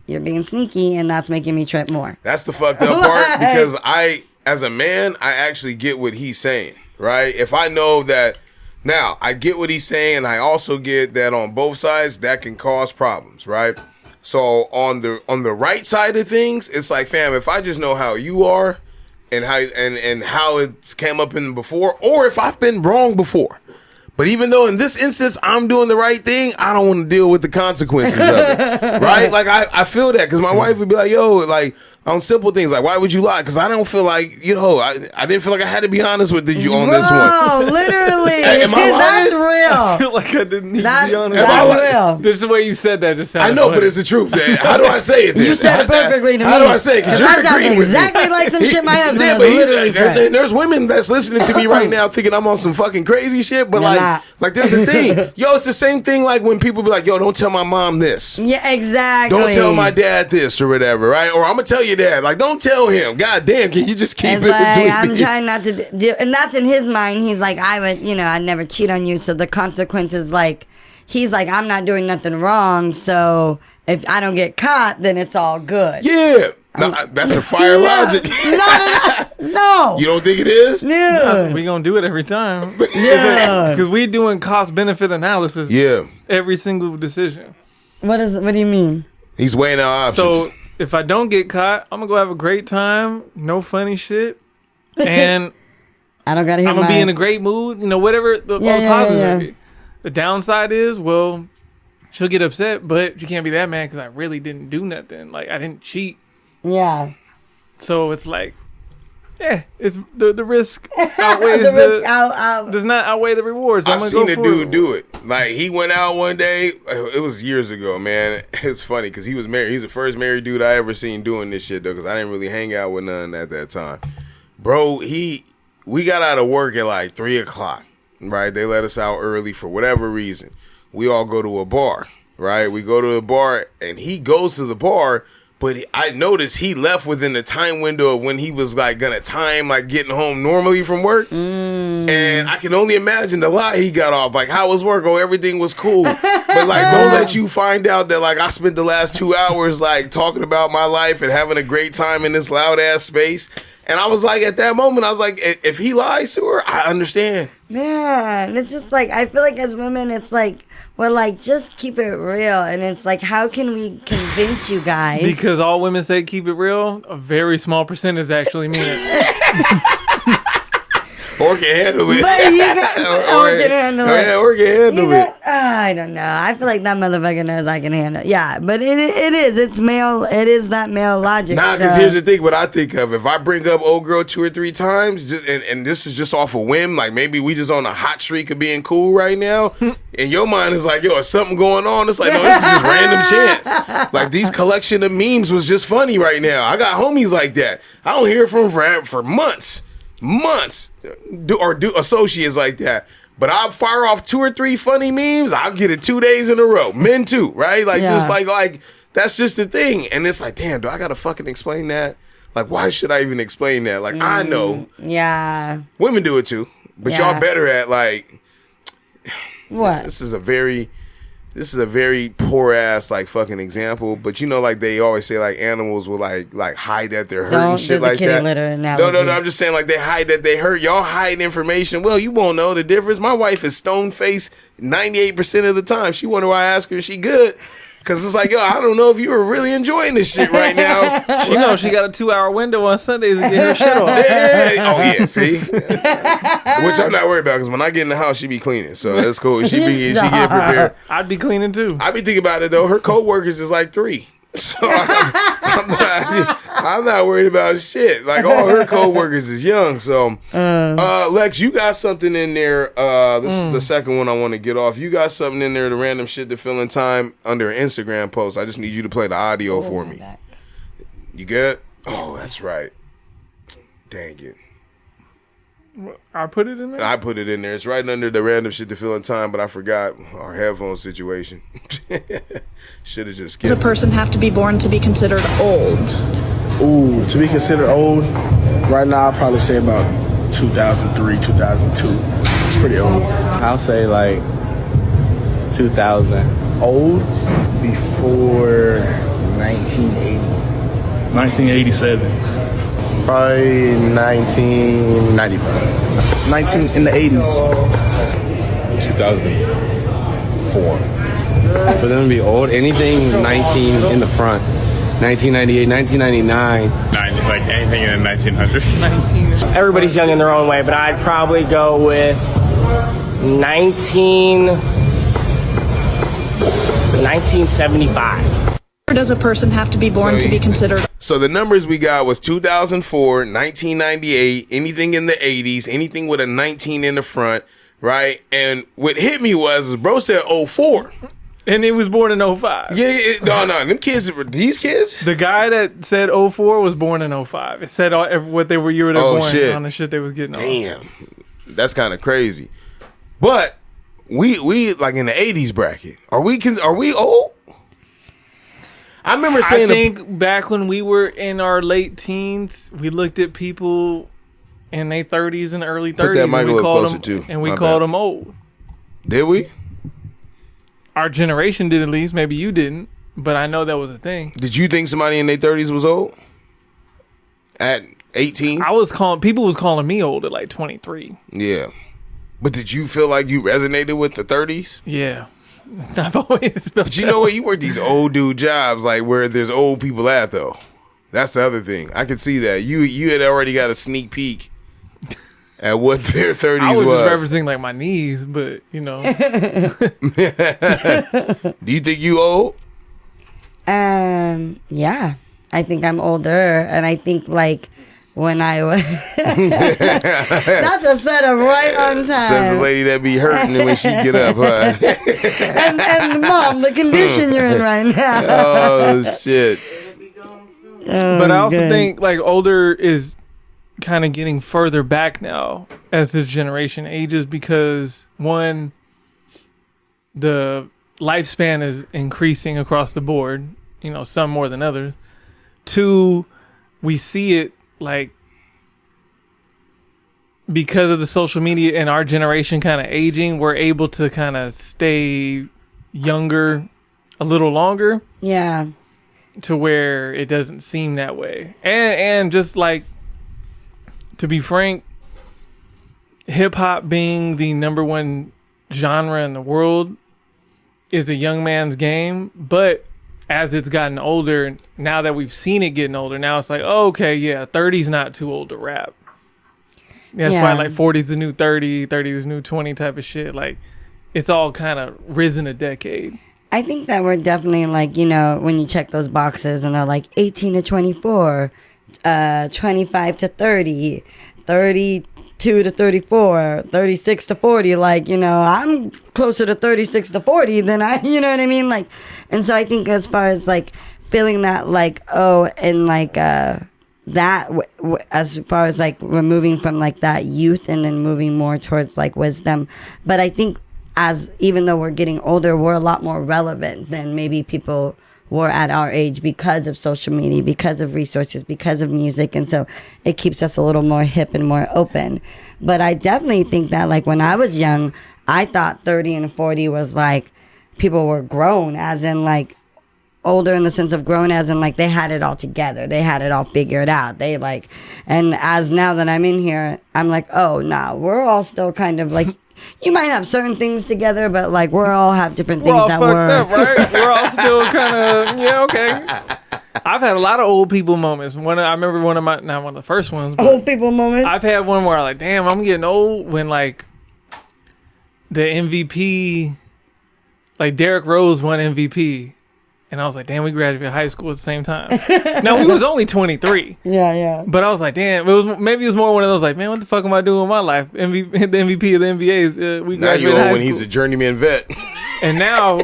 you're being sneaky, and that's making me trip more. That's the fucked up part, because as a man, I actually get what he's saying, right? If I know that, now, I get what he's saying, and I also get that on both sides, that can cause problems, right? So on the right side of things, it's like, fam, if I just know how you are, and how it's came up in before, or if I've been wrong before. But even though in this instance I'm doing the right thing, I don't want to deal with the consequences of it, right? Like, I feel that, because my wife would be like, yo, like, on simple things, like, why would you lie? Because I don't feel like, you know, I didn't feel like I had to be honest with you on this one. Oh, literally. Am I lying? That's real. I feel like I didn't need to be honest. That's real. There's the way you said that. Just I know, but it's the truth. How do I say it then? You said it perfectly to me. How do I say it? Because you're agreeing with me. Exactly like some shit my husband Yeah, has but literally said. there's women that's listening to me right now thinking I'm on some fucking crazy shit, but You're not. like there's a thing. Yo, it's the same thing like when people be like, yo, don't tell my mom this. Yeah, exactly. Don't tell my dad this or whatever, right? Or I'm going to tell your dad. Like, don't tell him. God damn, can you just keep it's it like, between I'm me? trying not to do, and that's in his mind. He's like, I would, you know, I'd never cheat on you. So the consequences, like, he's like, I'm not doing nothing wrong. So if I don't get caught, then it's all good. Yeah. No, that's a fire logic. No. You don't think it is? No. We gonna do it every time. Yeah. Because we doing cost benefit analysis. Yeah. Every single decision. What do you mean? He's weighing out options. So if I don't get caught, I'm gonna go have a great time. No funny shit. And I don't gotta hear I'm gonna be in a great mood. You know, whatever the positives be. The downside is, well, she'll get upset, but you can't be that mad because I really didn't do nothing. Like, I didn't cheat. Yeah. So it's like, yeah, it's the risk outweighs the risk does not outweigh the rewards. So I've seen a dude do it. Like, he went out one day. It was years ago, man. It's funny because he was married. He's the first married dude I ever seen doing this shit, though, because I didn't really hang out with none at that time. Bro, we got out of work at like 3 o'clock, right? They let us out early for whatever reason. We all go to a bar, right? We go to a bar, and he goes to the bar, but I noticed he left within the time window of when he was like gonna time like getting home normally from work. And I can only imagine the lie he got off. Like, how was work? Oh, everything was cool. But like, don't let you find out that like I spent the last 2 hours like talking about my life and having a great time in this loud ass space. And I was like, at that moment, I was like, if he lies to her, I understand. Man, it's just like, I feel like as women, it's like, we're like, just keep it real. And it's like, how can we convince you guys? Because all women say keep it real, a very small percentage actually mean it. Or or can handle it. But you can handle it. Yeah, or can handle it. I don't know. I feel like that motherfucker knows I can handle it. Yeah, but it is. It's male. It is that male logic. Nah, because here's the thing. What I think of, if I bring up old girl 2 or 3 times, and this is just off a whim, like maybe we just on a hot streak of being cool right now, and your mind is like, yo, is something going on? It's like, no, this is just random chance. Like these collection of memes was just funny right now. I got homies like that. I don't hear from them for months, do associates like that. But I'll fire off 2 or 3 funny memes. I'll get it 2 days in a row. Men too, right? Like just like that's just the thing. And it's like, damn, do I gotta fucking explain that? Like, why should I even explain that? Like, I know. Yeah. Women do it too, but y'all better at like. What? This is a very poor ass like fucking example, but you know, like they always say, like animals will like hide that they're hurt and shit like that. Don't do the kitty litter analogy. No. I'm just saying, like they hide that they hurt. Y'all hide information. Well, you won't know the difference. My wife is stone faced 98% of the time. She wonder why I ask her if she good. Cause it's like, yo, I don't know if you were really enjoying this shit right now. You know, she got a 2-hour window on Sundays to get her shit off. Yeah. Oh yeah, see, which I'm not worried about, because when I get in the house, she be cleaning, so that's cool. She get prepared. I'd be cleaning too. I be thinking about it though. Her co-workers is like 3. So I'm not worried about shit. Like all her co-workers is young. So Lex, you got something in there. This is the second one I want to get off. You got something in there, the random shit to fill in time under an Instagram post. I just need you to play the audio for me. You good? Oh, that's right. Dang it. I put it in there? I put it in there. It's right under the random shit to fill in time, but I forgot our headphone situation. Should have just skipped. Does a person have to be born to be considered old? Ooh, to be considered old, right now I'll probably say about 2003, 2002. It's pretty old. I'll say like 2000. Old? Before 1980. 1987. Probably 1995. In the 80s. 2004. For them to be old, anything 19 in the front. 1998, 1999. Like anything in the 1900s. Everybody's young in their own way, but I'd probably go with 1975. Does a person have to be born to be considered? So the numbers we got was 2004, 1998, anything in the 80s, anything with a 19 in the front, right? And what hit me was bro said 04. And he was born in 05. Yeah, no, them kids, these kids? The guy that said 04 was born in 05. It said what they were, year they were born shit. On the shit they was getting on. Damn. That's kind of crazy. But we like in the 80s bracket. Are we old? I remember saying, I think back when we were in our late teens, we looked at people in their 30s and early 30s. Put that mic a little closer too. And we called them old. Did we? Our generation did, at least. Maybe you didn't, but I know that was a thing. Did you think somebody in their 30s was old? At 18? People was calling me old at like 23. Yeah. But did you feel like you resonated with the 30s? Yeah. I've always felt But you know what? You work these old dude jobs like where there's old people at though. That's the other thing. I could see that. You had already got a sneak peek at what their 30s was. I was just referencing like my knees, but you know. Do you think you old? Yeah. I think I'm older, and I think like when I was that's a setup right on time. Says the lady that be hurting when she get up, huh? and mom, the condition you're in right now. Oh shit. But I also think like older is kind of getting further back now as this generation ages, because one, the lifespan is increasing across the board, you know, some more than others. Two, we see it like because of the social media and our generation kind of aging, we're able to kind of stay younger a little longer. Yeah. To where it doesn't seem that way. And just like, to be frank, hip hop being the number one genre in the world is a young man's game. But as it's gotten older, now that we've seen it getting older, now it's like, oh, okay, yeah, 30's not too old to rap. Yeah, that's why like 40 is the new 30, 30 is the new 20 type of shit. Like, it's all kind of risen a decade. I think that we're definitely like, you know, when you check those boxes and they're like 18 to 24, 25 to 30, 32 to 34, 36 to 40. Like, you know, I'm closer to 36 to 40 than you know what I mean? Like, and so I think as far as like feeling that like, oh, and like, as far as like we're moving from like that youth and then moving more towards like wisdom. But I think even though we're getting older, we're a lot more relevant than maybe people were at our age because of social media, because of resources, because of music. And so it keeps us a little more hip and more open. But I definitely think that like when I was young, I thought 30 and 40 was like people were grown, as in like older in the sense of grown as in like they had it all together, they had it all figured out, they like, and as now that I'm in here, I'm like, oh no, we're all still kind of like, you might have certain things together, but like we're all have different things that fucked up, right? We're all still kind of okay. I've had a lot of old people moments. I remember not one of the first ones, but old people moments. I've had one where I'm like, damn, I'm getting old, when like the MVP, like Derrick Rose won MVP. And I was like, damn, we graduated high school at the same time. Now, we was only 23. Yeah. But I was like, damn, maybe it was more one of those like, man, what the fuck am I doing with my life? The MVP of the NBA is we now graduated high school. When he's a journeyman vet. And now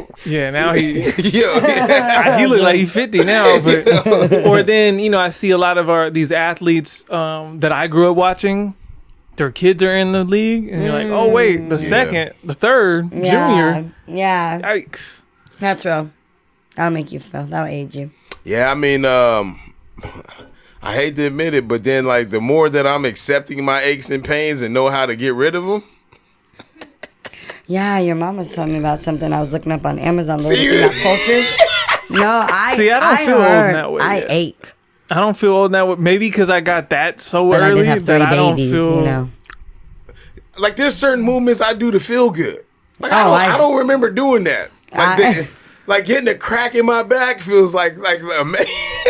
he he look like he's 50 now. But or then, you know, I see a lot of these athletes that I grew up watching. Their kids are in the league, and you're like, oh wait, the second, the third, junior. Yeah. Yikes. That's real. That'll make you feel. That'll age you. Yeah, I mean, I hate to admit it, but then like the more that I'm accepting my aches and pains and know how to get rid of them. Yeah, your mom was telling me about something I was looking up on Amazon. Looking at pulses. No, I don't feel old in that way. I ache. I don't feel old in that way. Maybe because I got that so but early I did have 3 that babies, I don't feel. You know. Like there's certain movements I do to feel good. Like I don't remember doing that. Like like getting a crack in my back feels like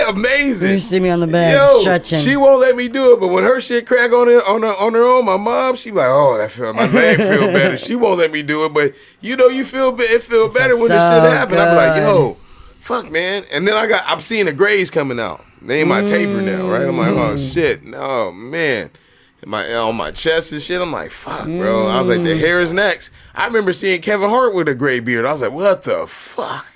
amazing. You see me on the bed stretching. She won't let me do it, but when her shit crack on her own, my mom, she like, oh, my leg feel better. She won't let me do it, but you know, it feel better when this shit happen. I'm like, yo, fuck, man. And then I'm seeing the grays coming out. They ain't my taper now, right? I'm like, oh shit, no man. On my chest and shit, I'm like, fuck, bro. I was like, the hair is next. I remember seeing Kevin Hart with a gray beard. I was like, what the fuck?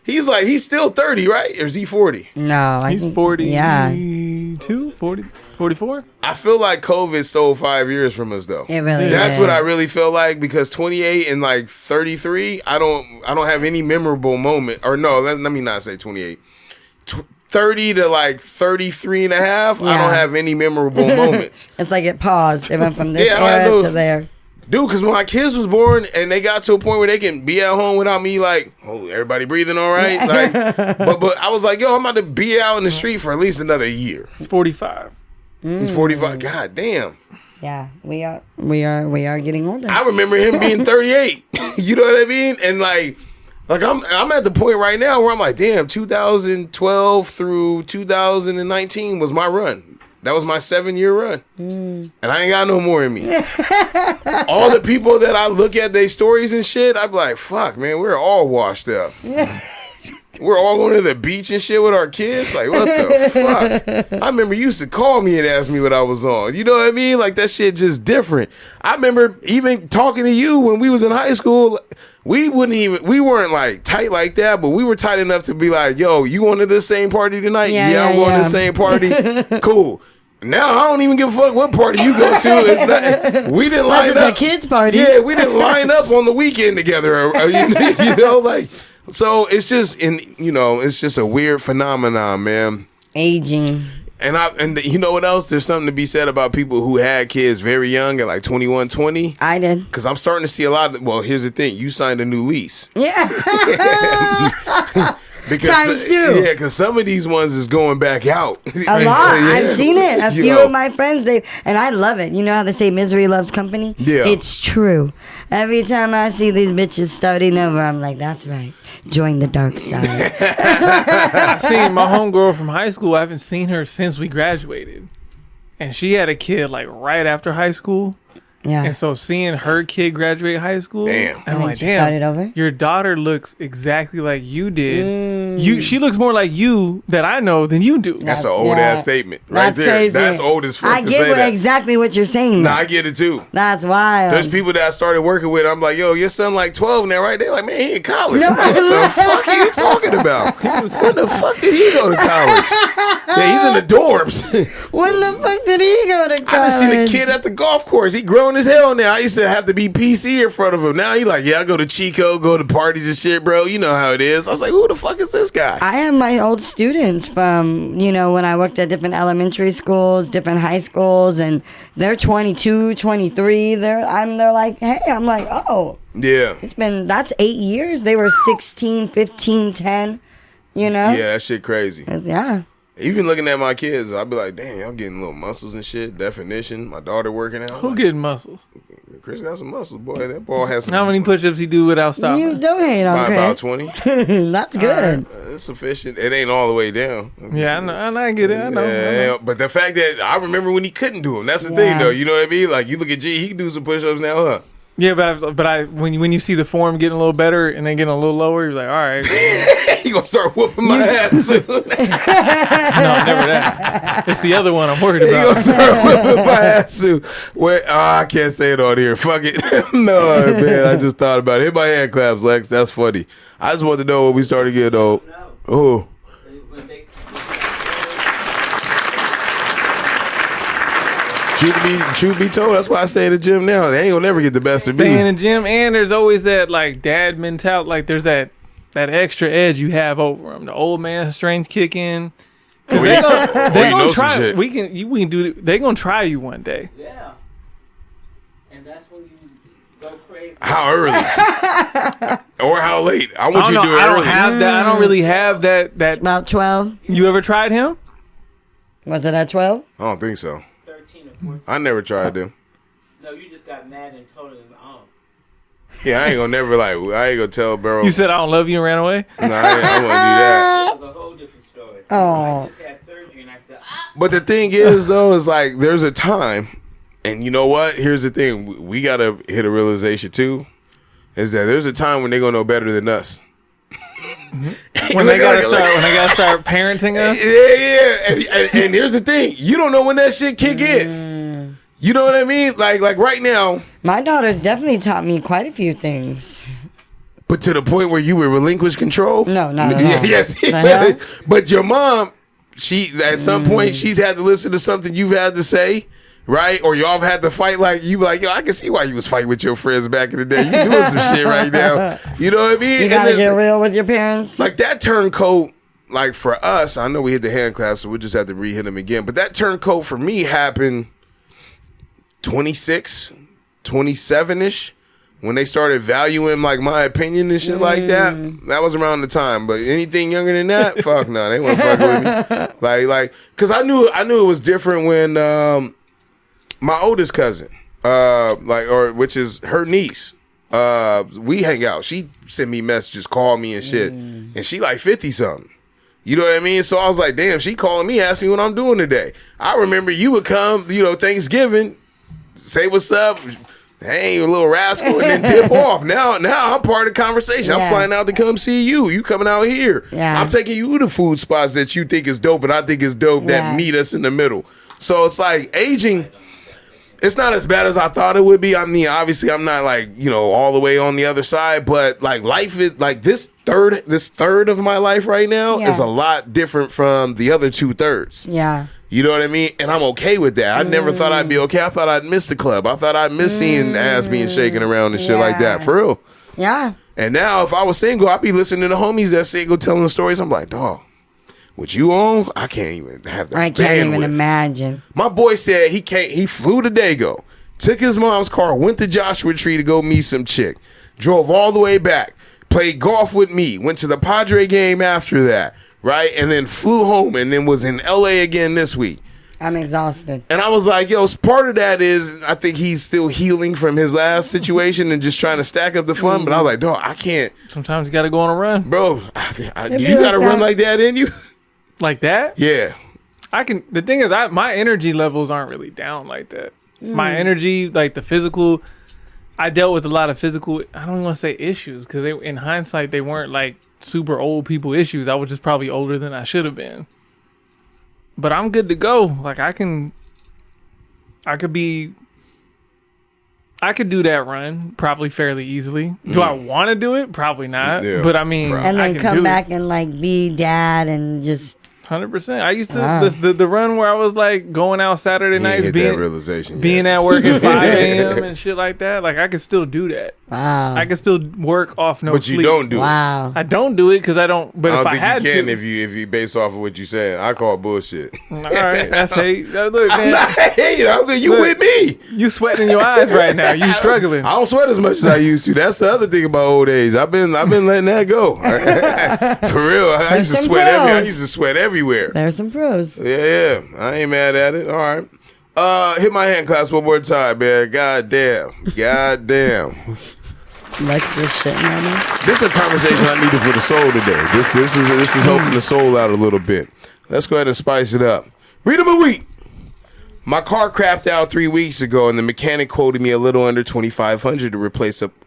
He's still 30, right? Or is he 40? No, he's 40. Yeah. 40, 44? I feel like COVID stole 5 years from us, though. It really That's did. what I really feel like, because 28 and like 33, I don't have any memorable moment. Or no, let me not say 28. 30 to like 33 and a half, I don't have any memorable moments. It's like it paused. It went from this era to there. Dude, because when my kids was born and they got to a point where they can be at home without me, like, oh, everybody breathing all right? Like, but I was like, yo, I'm about to be out in the street for at least another year. He's 45. He's 45. God damn. Yeah, we are getting older. I remember him being 38. You know what I mean? And like I'm at the point right now where I'm like, damn, 2012 through 2019 was my run. That was my 7-year run. And I ain't got no more in me. All the people that I look at their stories and shit, I'm like, fuck, man, we're all washed up. We're all going to the beach and shit with our kids. Like, what the fuck? I remember you used to call me and ask me what I was on. You know what I mean? Like, that shit just different. I remember even talking to you when we was in high school. We weren't like tight like that, but we were tight enough to be like, yo, you going to this same party tonight? Yeah, I'm going to the same party. Cool. Now I don't even give a fuck what party you go to. It's not. We didn't line up. It's a kids' party. Yeah, we didn't line up on the weekend together. You know, like, so it's just it's just a weird phenomenon, man. Aging. And you know what else? There's something to be said about people who had kids very young at like 21, 20. I did. Because I'm starting to see a lot of, well, here's the thing. You signed a new lease. Yeah. Because, Times 2. Yeah, because some of these ones is going back out. A lot. Yeah. I've seen it. A few of my friends, and I love it. You know how they say misery loves company? Yeah. It's true. Every time I see these bitches starting over, I'm like, that's right. Join the dark side. I seen my homegirl from high school. I haven't seen her since we graduated. and she had a kid like right after high school. Yeah. And so seeing her kid graduate high school, Damn. I'm like, she started damn, over? your daughter looks exactly like you did. She looks more like you that I know than you do. That's an old ass statement right That's there. crazy. That's old as fuck I to get say that. exactly what you're saying. Nah, I get it too. That's wild. There's people that I started working with. I'm like, yo, your son like 12 now, right? They're like, man, he in college. I'm like, what the fuck are you talking about? When the fuck did he go to college? Yeah, he's in the dorms. When the fuck did he go to college? I just seen a kid at the golf course. He grown as hell now. I used to have to be PC in front of him. Now he like, yeah, I go to Chico, go to parties and shit, bro. You know how it is. I was like, who the fuck is this guy? I have my old students from, when I worked at different elementary schools, different high schools, and they're 22, 23. They're like, hey, I'm like, oh. Yeah. That's 8 years. They were 16, 15, 10, Yeah, that shit crazy. Yeah. Even looking at my kids, I'd be like, damn, y'all getting little muscles and shit. Definition. My daughter working out. Who getting muscles? Chris got some muscles, boy. That ball has some. How many push-ups he do without stopping? You don't hate on About Chris. 20. That's good. It's sufficient. It ain't all the way down. Yeah, I get it. I know. Yeah, but the fact that I remember when he couldn't do them. That's the thing, though. You know what I mean? Like, you look at G, he can do some push-ups now, huh? Yeah, but when you see the form getting a little better and then getting a little lower, you're like, all right. You gonna start whooping my ass soon. No, never that. It's the other one I'm worried You about. gonna start whooping my ass soon. I can't say it on here. Fuck it. No, man. I just thought about it. Hit my hand claps, Lex. That's funny. I just want to know when we started getting old. Oh. Truth be told, that's why I stay in the gym now. They ain't gonna never get the best of me. Stay in the gym, and there's always that like dad mentality. Like there's that extra edge you have over them. The old man strength kick in. They gonna try. We can do. They gonna try you one day. Yeah, and that's when you go crazy. How early or how late? I want you to do it I don't early. have that. I don't really have that. About 12. You ever tried him? Was it at 12? I don't think so. 13 or 14. I never tried them. No, you just got mad and told him on. Yeah, I ain't gonna never I ain't gonna tell Burrow. You said I don't love you and ran away. No, I wouldn't do that. That was a whole different story. Oh. I just had surgery and I said, But the thing is, though, is like there's a time, and you know what? Here's the thing: we gotta hit a realization too, is that there's a time when they're gonna know better than us. When they gotta start parenting us. Yeah. And here's the thing: you don't know when that shit kick in. You know what I mean? Like right now. My daughter's definitely taught me quite a few things. But to the point where you would relinquish control? No, not at all. Yes. But your mom, she at some point she's had to listen to something you've had to say, right? Or y'all have had to fight. Like you be like, yo, I can see why you was fighting with your friends back in the day. You doing some shit right now. You know what I mean? You gotta get real with your parents. Like that turncoat, like for us, I know we hit the hand class, so we'll just have to re-hit them again. But that turncoat for me happened 26, 27-ish. When they started valuing like my opinion and shit like that, that was around the time. But anything younger than that, fuck no, they won't fuck with me. Like, cause I knew it was different when my oldest cousin, which is her niece, we hang out. She sent me messages, call me and shit, and she like 50 something. You know what I mean? So I was like, damn, she calling me, asking me what I'm doing today. I remember you would come, Thanksgiving, say what's up. Hey, you little rascal, and then dip off. Now I'm part of the conversation. I'm flying out to come see you. You coming out here. Yeah. I'm taking you to food spots that you think is dope and I think is dope that meet us in the middle. So it's like aging, it's not as bad as I thought it would be. I mean, obviously I'm not like, all the way on the other side, but like life is like this third of my life right now is a lot different from the other 2/3. Yeah. You know what I mean? And I'm okay with that. I never thought I'd be okay. I thought I'd miss the club. I thought I'd miss seeing ass being shaken around and shit like that. For real. Yeah. And now if I was single, I'd be listening to homies that single telling the stories. I'm like, dog, what you on? I can't even have that. I can't even imagine. My boy said he flew to Dago, took his mom's car, went to Joshua Tree to go meet some chick, drove all the way back, played golf with me, went to the Padre game after that. Right? And then flew home and then was in LA again this week. I'm exhausted. And I was like, yo, part of that is I think he's still healing from his last situation and just trying to stack up the fun. But I was like, dog, I can't. Sometimes you got to go on a run. Bro, do you got to run like that in you? Like that? Yeah. The thing is, my energy levels aren't really down like that. My energy, like the physical, I dealt with a lot of physical, I don't even want to say issues, because in hindsight, they weren't like super old people issues. I was just probably older than I should have been. But I'm good to go. Like I could do that run probably fairly easily. Do I want to do it? Probably not. Yeah, but I mean, and then come back and like be dad and just 100%. I used to the run where I was like going out Saturday nights, being at work at 5 a.m. and shit like that. Like I could still do that. Wow. I can still work off no sleep. But you don't do it. Wow. I don't do it because I don't. But if I had to, if you based off of what you said, I call it bullshit. All right, that's hate. Look, man, I'm not hating. I mean, you with me? You sweating in your eyes right now. You struggling. I don't sweat as much as I used to. That's the other thing about old age. I've been letting that go. For real, I used to sweat everywhere. There's some pros. Yeah. I ain't mad at it. All right. Hit my hand claps one more time, man. God damn. Lex was shitting on me. This is a conversation I needed for the soul today. This is helping the soul out a little bit. Let's go ahead and spice it up. Read them a week. My car crapped out 3 weeks ago, and the mechanic quoted me a little under $2,500 to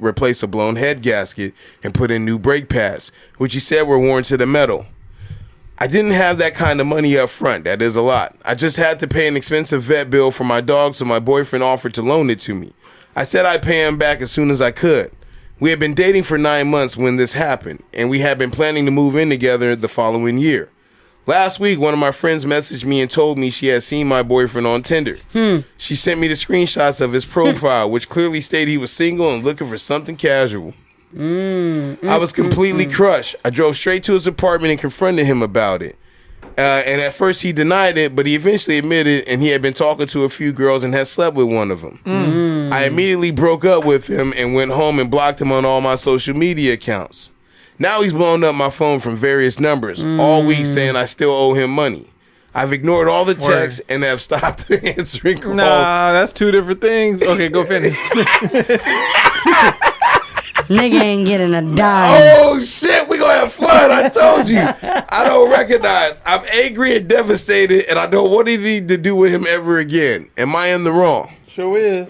replace a blown head gasket and put in new brake pads, which he said were worn to the metal. I didn't have that kind of money up front. That is a lot. I just had to pay an expensive vet bill for my dog, so my boyfriend offered to loan it to me. I said I'd pay him back as soon as I could. We had been dating for 9 months when this happened, and we had been planning to move in together the following year. Last week, one of my friends messaged me and told me she had seen my boyfriend on Tinder. She sent me the screenshots of his profile, which clearly stated he was single and looking for something casual. I was completely crushed. I drove straight to his apartment and confronted him about it. And at first he denied it, but he eventually admitted, and he had been talking to a few girls and had slept with one of them. I immediately broke up with him and went home and blocked him on all my social media accounts. Now he's blown up my phone from various numbers all week saying I still owe him money. I've ignored all the texts and have stopped answering calls. Nah, that's two different things. Okay, go finish. Nigga ain't getting a dime. Oh shit, we gonna have fun. I told you. I don't recognize. I'm angry and devastated, and I don't want anything to do with him ever again. Am I in the wrong? Sure is.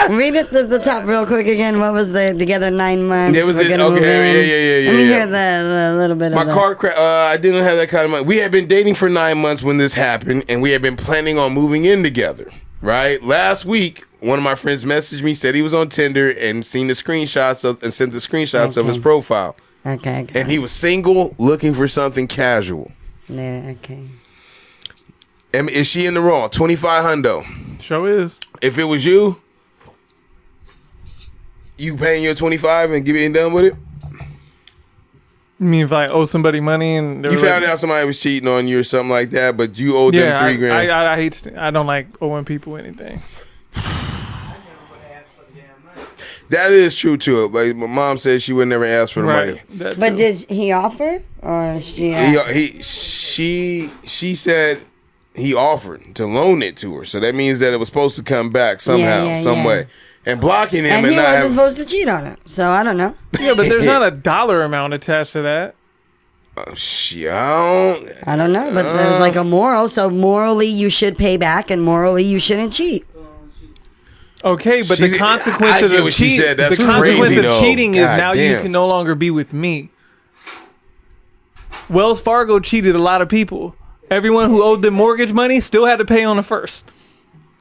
Read it the top real quick again. What was the together 9 months? Yeah, was it? Okay, yeah. Let me hear the little bit my of that. car crash. I didn't have that kind of money. We had been dating for 9 months when this happened, and we had been planning on moving in together. Right? Last week, one of my friends messaged me, said he was on Tinder and seen the screenshots of of his profile. Okay. And he was single, looking for something casual. Yeah, okay. And is she in the wrong? 25 Sure is. If it was you paying your 25 and getting done with it? You mean if I owe somebody money and you found out somebody was cheating on you or something like that, but you owed them $3,000? I don't like owing people anything. That is true too. Like my mom said, she would never ask for the money. But did he offer, or she? She said he offered to loan it to her, so that means that it was supposed to come back somehow, some way. And blocking him, and he wasn't supposed to cheat on her, so I don't know. Yeah, but there's not a dollar amount attached to that. I don't know, but there's like a moral. So morally, you should pay back, and morally, you shouldn't cheat. Okay, but the consequence of cheating is now you can no longer be with me. Wells Fargo cheated a lot of people. Everyone who owed them mortgage money still had to pay on the first.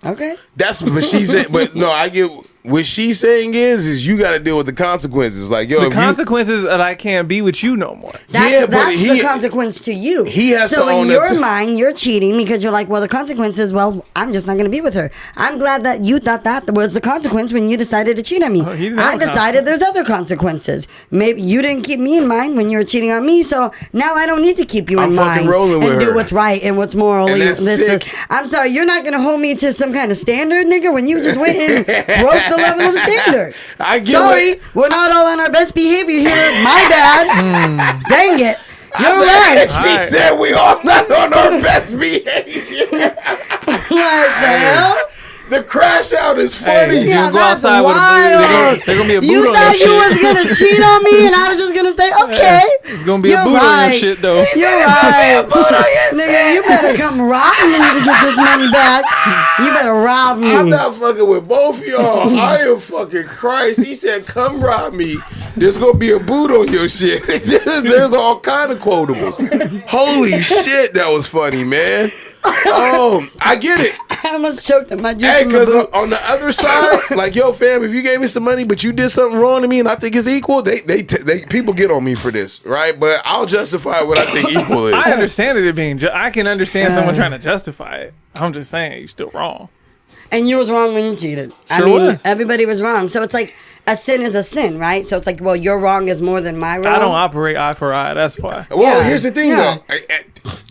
Okay. That's what she said. But no, I get what she's saying is you got to deal with the consequences. Like, yo, the consequences that I can't be with you no more. That's the consequence to you. He has to own it. So in your mind, you're cheating because you're like, well, the consequence is, well, I'm just not going to be with her. I'm glad that you thought that was the consequence when you decided to cheat on me. I decided there's other consequences. Maybe you didn't keep me in mind when you were cheating on me, so now I don't need to keep you in mind and do what's right and what's moral. I'm sorry, you're not going to hold me to some kind of standard, nigga, when you just went and broke the level of standard. We're not all on our best behavior here. My bad. Dang it. You're right. She said we all not on our best behavior. What the hell? The crash out is funny. Hey, Yeah, go that's outside wild. They're gonna be a boot You on thought your you shit. was gonna cheat on me, and I was just gonna say, okay. It's gonna be a You're boot on right. your shit though. You're right. Nigga, you better come rob me to get this money back. You better rob me. I'm not fucking with both of y'all. I am fucking Christ. He said, come rob me. There's gonna be a boot on your shit. There's all kind of quotables. Holy shit, that was funny, man. I get it. I almost choked on my juice. Hey, because on the other side, like, yo, fam, if you gave me some money, but you did something wrong to me, and I think it's equal, they people get on me for this, right? But I'll justify what I think equal is. I understand it being. I can understand someone trying to justify it. I'm just saying you're still wrong. And you was wrong when you cheated. I Sure mean, was. everybody was wrong. So it's like a sin is a sin, right? So it's like, well, your wrong is more than my wrong. I don't operate eye for eye. That's why. Well, Yeah. here's the thing, Yeah. though.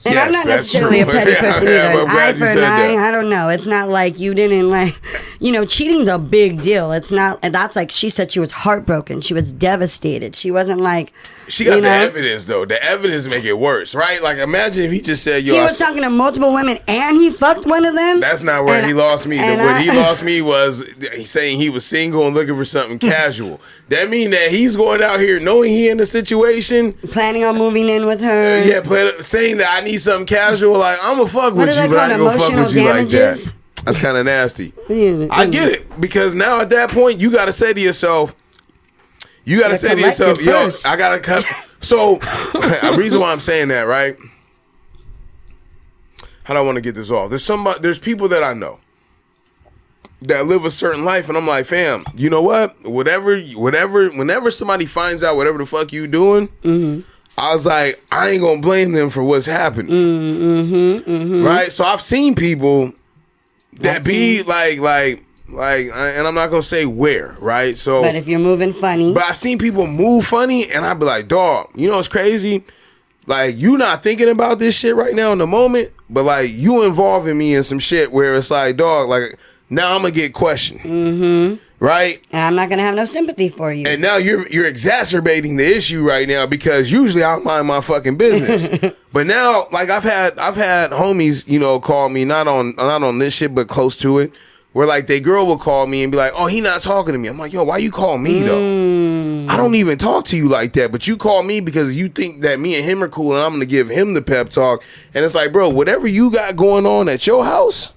And I'm not necessarily a petty person either. I'm glad Eye you for an said eye, that. I don't know. It's not like you didn't cheating's a big deal. It's not, and that's like, she said she was heartbroken. She was devastated. She wasn't like, She got the evidence, though. The evidence make it worse, right? Like, imagine if he just said, yo, he was talking to multiple women and he fucked one of them. That's not where he lost me. What he lost me was he saying he was single and looking for something casual. That mean that he's going out here knowing he in a situation, planning on moving in with her. Yeah, saying that I need something casual. Like, I'm gonna fuck with you, but I ain't gonna fuck with you like that. That's kind of nasty. I get it, because now at that point you got to say to yourself, yo, I gotta cut. So, a reason why I'm saying that, right? How do I want to get this off? There's people that I know that live a certain life, and I'm like, fam, you know what? Whenever somebody finds out whatever the fuck you doing, I was like, I ain't gonna blame them for what's happening, right? So I've seen people that be like, and I'm not gonna say where, right? So, but if you're moving funny, but I've seen people move funny, and I'd be like, dog, you know what's crazy? Like, you not thinking about this shit right now in the moment, but like, you involving me in some shit where it's like, dog, like, now I'm gonna get questioned, right? And I'm not gonna have no sympathy for you. And now you're exacerbating the issue right now, because usually I'll mind my fucking business, but now, like, I've had homies, call me not on this shit, but close to it, where like they girl will call me and be like, oh, he not talking to me. I'm like, yo, why you call me though? I don't even talk to you like that, but you call me because you think that me and him are cool, and I'm gonna give him the pep talk. And it's like, bro, whatever you got going on at your house,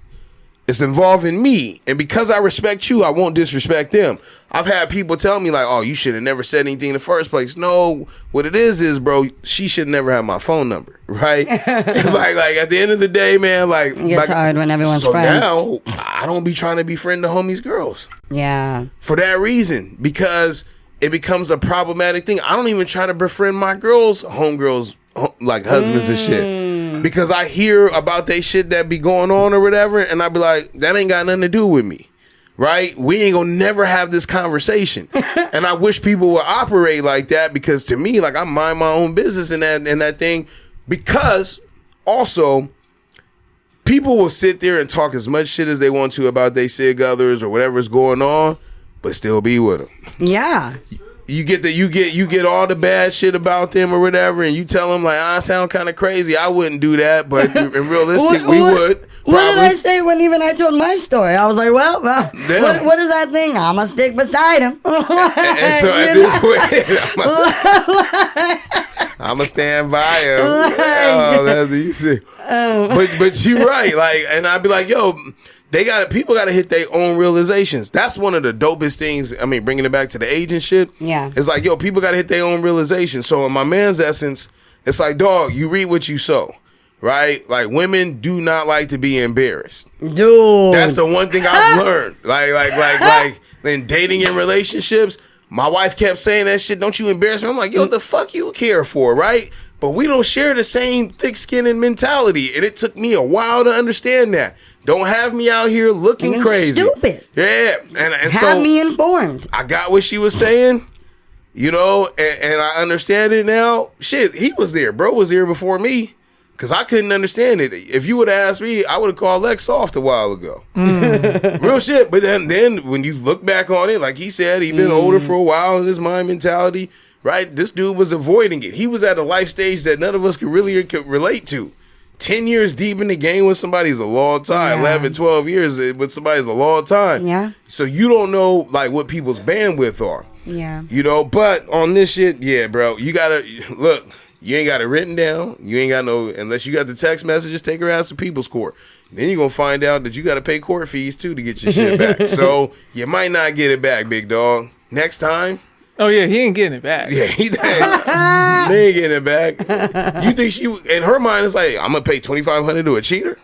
it's involving me, and because I respect you, I won't disrespect them. I've had people tell me like, oh, you should have never said anything in the first place. No, what it is, bro, she should never have my phone number, right? like at the end of the day, man, like, it gets hard when everyone's so friends. now I don't be trying to befriend the homies' girls. Yeah. For that reason, because it becomes a problematic thing. I don't even try to befriend my girls' homegirls, like husbands and shit, because I hear about they shit that be going on or whatever, and I be like, that ain't got nothing to do with me, right? We ain't gonna never have this conversation. And I wish people would operate like that, because to me, like, I mind my own business in that thing, because also people will sit there and talk as much shit as they want to about they sig others or whatever's going on, but still be with them. Yeah. You get all the bad shit about them or whatever, and you tell them like, I sound kind of crazy. I wouldn't do that, but in realistic, we would. What did I say when even I told my story? I was like, well, what is that thing? I'm going to stick beside him. And so at this point, I'm going to stand by him. Oh, that's you see. But you're right. Like, and I'd be like, yo, people got to hit their own realizations. That's one of the dopest things. I mean, bringing it back to the age and shit. Yeah. It's like, yo, people got to hit their own realizations. So in my man's essence, it's like, dog, you reap what you sow. Right? Like, women do not like to be embarrassed. Dude. That's the one thing I've learned. Like in dating and relationships, my wife kept saying that shit, don't you embarrass me? I'm like, yo, what the fuck you care for, right? But we don't share the same thick skin and mentality. And it took me a while to understand that. Don't have me out here looking crazy. Stupid. Yeah. And have so me informed. I got what she was saying, and I understand it now. Shit, he was there. Bro was there before me. Because I couldn't understand it. If you would have asked me, I would have called Lex soft a while ago. Real shit. But then when you look back on it, like he said, he been older for a while in his mind mentality, right? This dude was avoiding it. He was at a life stage that none of us could relate to. 10 years deep in the game with somebody is a long time. 11, 12 years with somebody is a long time. Yeah. So you don't know like what people's bandwidth are. Yeah. You know, but on this shit, yeah, bro, you gotta look. You ain't got it written down. You ain't got no, unless you got the text messages, take her ass to people's court. Then you're going to find out that you got to pay court fees, too, to get your shit back. So you might not get it back, big dog. Next time. Oh, yeah, he ain't getting it back. Yeah, they ain't getting it back. You think she, in her mind, is like, I'm going to pay $2,500 to a cheater?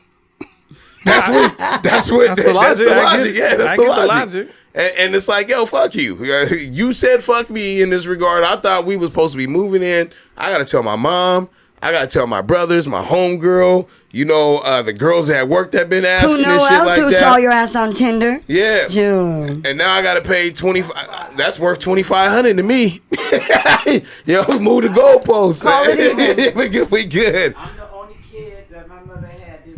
That's the logic. Yeah, that's the logic. And it's like, yo, fuck you. You said fuck me in this regard. I thought we was supposed to be moving in. I got to tell my mom. I got to tell my brothers, my homegirl, you know, the girls at work that been asking and shit like that. Who saw your ass on Tinder? Yeah. June. And now I got to pay $25. That's worth $2,500 to me. Yo, move the goalposts. We good. I'm the only kid that my mother had to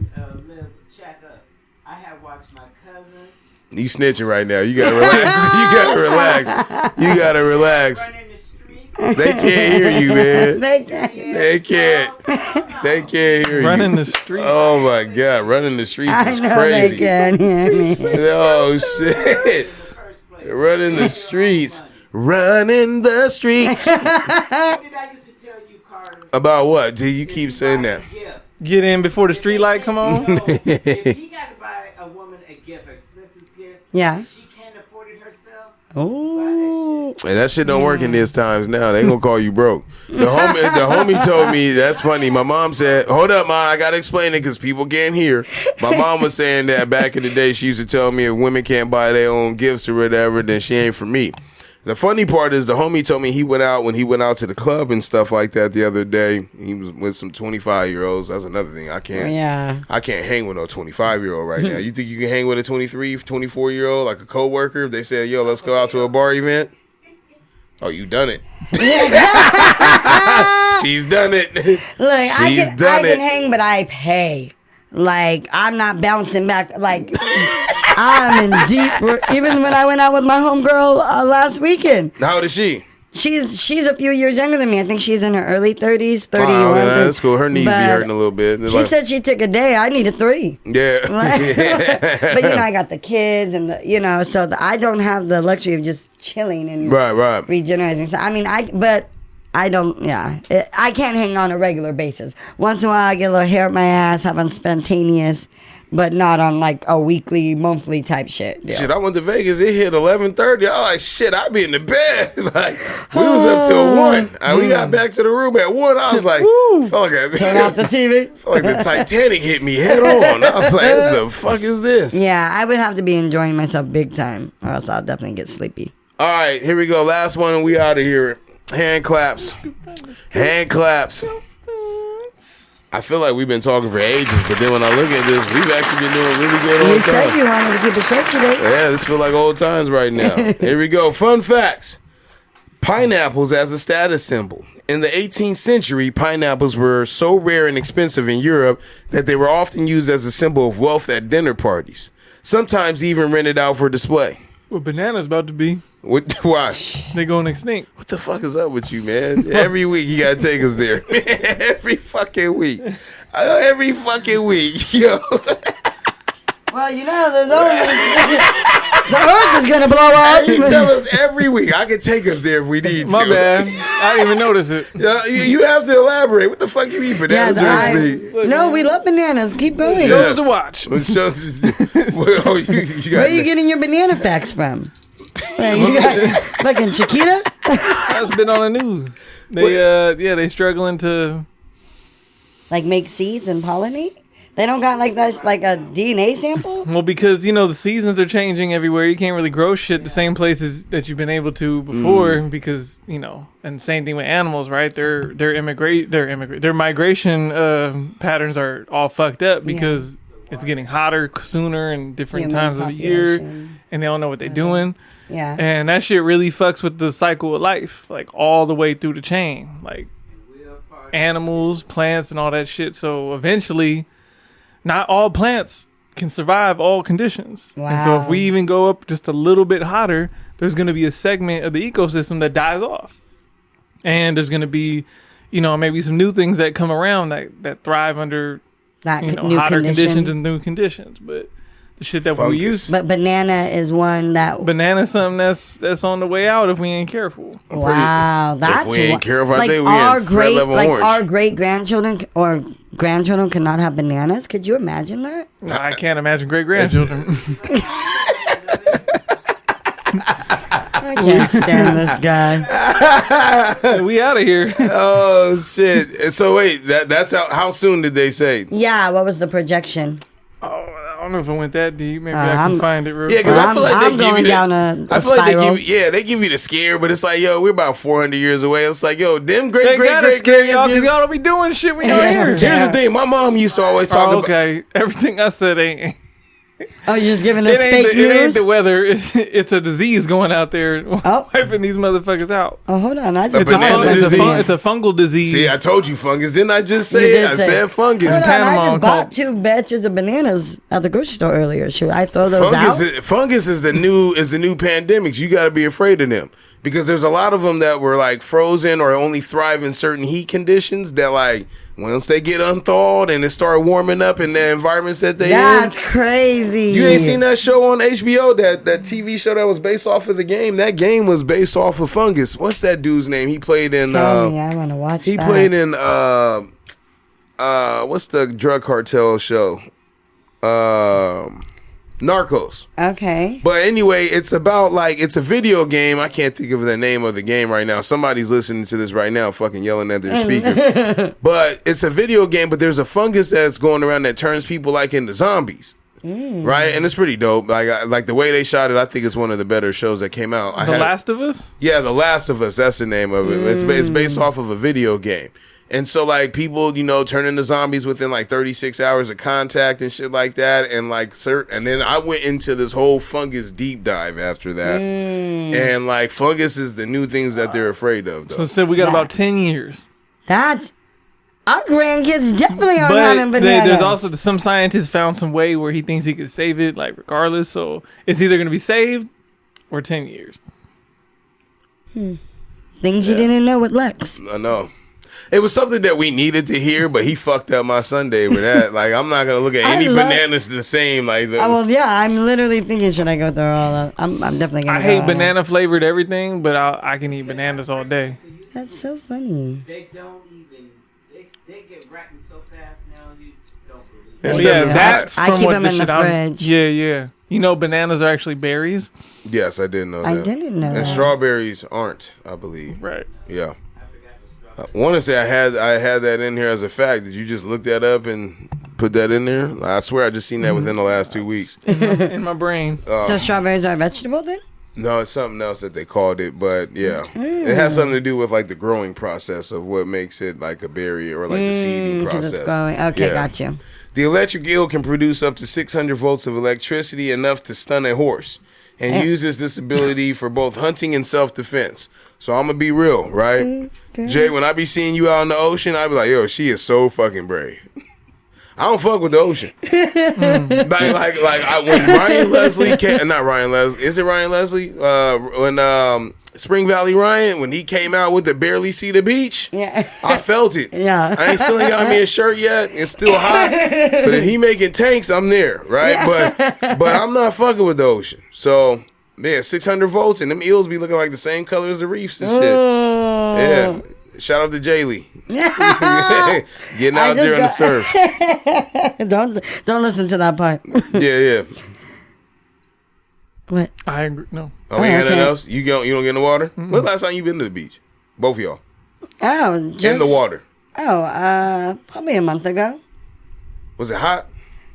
live check up. I have watched my cousin. You snitching right now. You gotta relax. You gotta relax. They can't hear you, man. They can't. They can't hear you. Running the streets. Oh my God, running the streets is I know crazy. they can't hear me. Oh shit. Running the streets. Running the streets. What did I used to tell you, Carter? About what? Do you keep saying that? Get in before the street light come on. If he got to buy a woman a gift, an expensive gift, Yeah. and she can't afford it herself. Oh. And that shit don't work in these times now. They gonna call you broke. The homie told me, that's funny. My mom said, hold up, Ma, I gotta explain it because people can't hear. My mom was saying that back in the day, she used to tell me if women can't buy their own gifts or whatever, then she ain't for me. The funny part is the homie told me when he went out to the club and stuff like that the other day, he was with some 25-year-olds. That's another thing. I can't hang with no 25-year-old right now. You think you can hang with a 23, 24-year-old, like a coworker? If they said, yo, let's go out to a bar event. Oh, you done it. She's done it. Look, I can hang, but I pay. Like, I'm not bouncing back. Like, I'm in deep. Even when I went out with my homegirl last weekend. How old is she? She's a few years younger than me. I think she's in her early 30s, 31. Oh, yeah, that's cool. Her knees be hurting a little bit. She said she took a day. I needed 3. Yeah. But, you know, I got the kids and, so I don't have the luxury of just chilling and regenerating. So, I mean, I don't, I can't hang on a regular basis. Once in a while, I get a little hair up my ass, have on spontaneous, but not on like a weekly, monthly type shit. Yeah. Shit, I went to Vegas. It hit 11:30. I was like, shit, I be in the bed. Like, we was up till 1. And we got back to the room at 1. I was like, felt like turn off the TV. Felt like the Titanic hit me head on. I was like, what the fuck is this? Yeah, I would have to be enjoying myself big time, or else I'll definitely get sleepy. All right, here we go. Last one, and we out of here. Hand claps. Hand claps. I feel like we've been talking for ages, but then when I look at this, we've actually been doing really good on time. You said you wanted to keep it short today. Yeah, this feel like old times right now. Here we go. Fun facts. Pineapples as a status symbol. In the 18th century, pineapples were so rare and expensive in Europe that they were often used as a symbol of wealth at dinner parties. Sometimes even rented out for display. Well, bananas about to be. Why? They going extinct. What the fuck is up with you, man? Every week you gotta take us there. Every fucking week. Every fucking week, yo. Well, there's always the earth is gonna blow up. You tell us every week. I can take us there if we need to. My bad. I didn't even notice it. You have to elaborate. What the fuck you eat bananas No, we love bananas. Keep going. Shows to watch. Where are you getting your banana facts from? You got fucking Chiquita? That's been on the news. They struggling to like make seeds and pollinate. They don't got like that's like a DNA sample. Well, because the seasons are changing everywhere. You can't really grow shit the same places that you've been able to before because and same thing with animals, right? Their migration patterns are all fucked up because it's getting hotter sooner and different times of the year, and they don't know what they're doing. Yeah. And that shit really fucks with the cycle of life, like all the way through the chain, like animals, plants, and all that shit. So eventually, not all plants can survive all conditions. Wow. And so if we even go up just a little bit hotter, there's going to be a segment of the ecosystem that dies off. And there's going to be, maybe some new things that come around that thrive under that new hotter conditions and new conditions, but the shit that we use. But banana is one that banana's something that's on the way out if we ain't careful. Wow, that's if we ain't careful. Like I think we our in Fred level orange. our great grandchildren or grandchildren cannot have bananas. Could you imagine that? No, I can't imagine great grandchildren. I can't stand this guy. We out of here. Oh shit! So wait, that's how soon did they say? Yeah, what was the projection? Oh, I don't know if it went that deep. Maybe I can find it real quick. because I feel like I'm going down a I feel like spiral. they give you the scare, but it's like, yo, we're about 400 years away. It's like, yo, them They great gotta scare y'all because y'all don't be doing shit when y'all here. Here's the thing, my mom used to always talk about. Okay, everything I said ain't. Oh, you're just giving us It ain't, fake it ain't news? the weather. It's a disease going out there wiping these motherfuckers out. Oh, hold on. I just It's a fungal disease. See, I told you fungus. Didn't I just You say did it? I say said it. fungus. Hold on, I just Panama bought 2 batches of bananas at the grocery store earlier. Should I throw those out? Fungus is the new pandemics. You got to be afraid of them because there's a lot of them that were like frozen or only thrive in certain heat conditions that like once they get unthawed and it start warming up in the environments that they That's in. crazy. You ain't seen that show on HBO, that TV show that was based off of the game? That game was based off of fungus. What's that dude's name? He played in Tell me, I want to watch he that. played in what's the drug cartel show? Narcos. Okay. But anyway, it's about like it's a video game. I can't think of the name of the game right now. Somebody's listening to this right now, fucking yelling at their speaker. But it's a video game. But there's a fungus that's going around that turns people like into zombies, right? And it's pretty dope. Like the way they shot it, I think it's one of the better shows that came out. The Last of Us? Yeah, The Last of Us. That's the name of it. It's based off of a video game. And so, like, people, turn into zombies within, like, 36 hours of contact and shit like that. And, like, and then I went into this whole fungus deep dive after that. And, like, fungus is the new things that they're afraid of, though. So instead, we got about 10 years. That's... Our grandkids definitely aren't having bananas. There's also some scientist found some way where he thinks he could save it, like, regardless. So it's either going to be saved or 10 years. Things you didn't know with Lex. I know. It was something that we needed to hear, but he fucked up my Sunday with that. Like, I'm not going to look at any bananas the same. Like, well, yeah, I'm literally thinking, should I go through all of I'm definitely going to I hate banana flavored everything, but I can eat bananas all day. That's so funny. They don't even, they get rotten so fast now, you just don't believe It's it. Yeah, that's I from keep what them the in the shit I'm- fridge. Yeah. You know, bananas are actually berries. Yes, I didn't know that. I didn't know And that. strawberries aren't, I believe. Right. Yeah. I want to say I had that in here as a fact. Did you just look that up and put that in there? I swear I just seen that within the last 2 weeks. In my brain. So strawberries are a vegetable then? No, it's something else that they called it, but yeah. It has something to do with like the growing process of what makes it like a berry or like the seeding 'Cause process. it's growing. Okay, Yeah. got you. The electric eel can produce up to 600 volts of electricity, enough to stun a horse, and uses this ability for both hunting and self-defense. So I'm gonna be real, right? Jay, when I be seeing you out in the ocean, I be like, yo, she is so fucking brave. I don't fuck with the ocean. When Ryan Leslie came, not Ryan Leslie, is it Ryan Leslie? When Spring Valley Ryan, when he came out with the Barely See the Beach, Yeah. I felt it. Yeah. I ain't still ain't got me a shirt yet. It's still hot. But if he making tanks, I'm there, right? But I'm not fucking with the ocean. So, yeah, 600 volts, and them eels be looking like the same color as the reefs and shit. Yeah. Shout out to Jay Lee. Getting out there on the surf. Don't listen to that part. Yeah. What? I agree. No. Oh, we ain't got okay. nothing else? You don't get in the water? When's the last time you been to the beach? Both of y'all. Oh, just In the water. Oh, probably a month ago. Was it hot?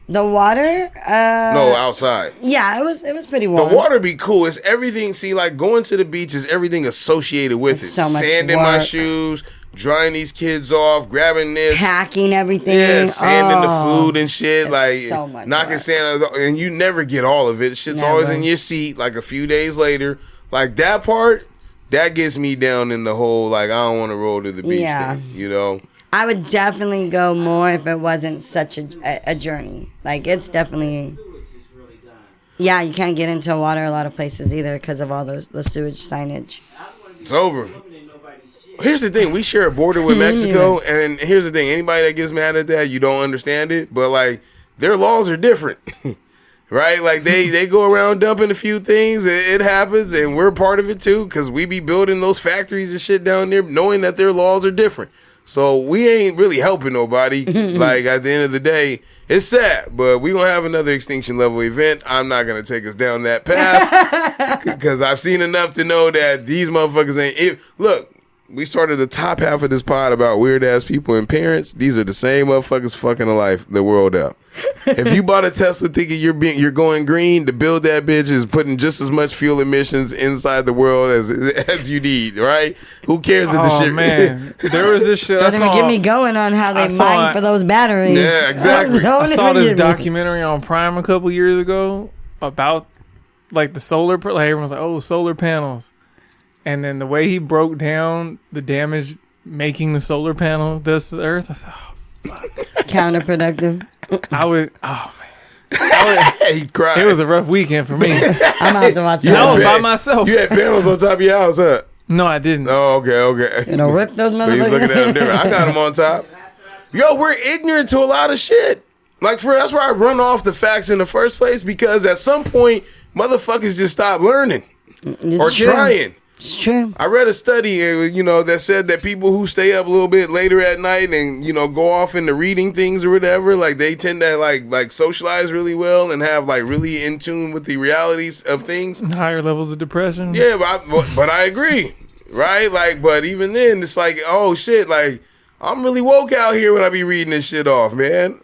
The water? No, outside. Yeah, it was pretty The warm. water be cool. It's everything. See, like going to the beach is everything associated with It's it. so much Sand in my work. shoes, drying these kids off, grabbing this. Packing everything. Yeah, sand in the Oh. food and shit. It's Like so much knocking work. sand, and you never get all of it. Shit's always Never. in your seat. Like a few days later, like that part, that gets me down in the whole like I don't want to roll to the beach Yeah. thing. You know. I would definitely go more if it wasn't such a journey. Like, it's definitely... Yeah, you can't get into water a lot of places either because of all the sewage signage. It's over. Here's the thing: we share a border with Mexico, and here's the thing: anybody that gets mad at that, you don't understand it. But like, their laws are different, right? Like they go around dumping a few things. It happens, and we're part of it too, because we be building those factories and shit down there, knowing that their laws are different. So we ain't really helping nobody. Like at the end of the day, it's sad, but we gonna have another extinction level event. I'm not gonna take us down that path because I've seen enough to know that these motherfuckers ain't. Look, we started the top half of this pod about weird ass people and parents. These are the same motherfuckers fucking the world up. If you bought a Tesla thinking you're going green, to build that bitch is putting just as much fuel emissions inside the world as you need, right? Who cares if the shit? Man, there was this shit. Don't even get me going on how they mine for those batteries. Yeah, exactly. I saw this documentary on Prime a couple years ago about like the solar. Like everyone's like, "Oh, solar panels," and then the way he broke down the damage making the solar panel does to the earth, I said, "Oh, fuck." Counterproductive. I would. Oh man. He cried. It was a rough weekend for me. I'm gonna have to watch I that. was by myself. You had panels on top of your house, huh? No, I didn't. Oh, okay. You know, rip those But he's looking at motherfuckers. them different. I got them on top. Yo, we're ignorant to a lot of shit. Like, that's why I run off the facts in the first place, because at some point, motherfuckers just stop learning or trying. It's true. I read a study, that said that people who stay up a little bit later at night and, go off into reading things or whatever, like they tend to like socialize really well and have like really in tune with the realities of things. Higher levels of depression. Yeah, but I agree, right? Like, but even then, it's like, oh shit, like I'm really woke out here when I be reading this shit off, man.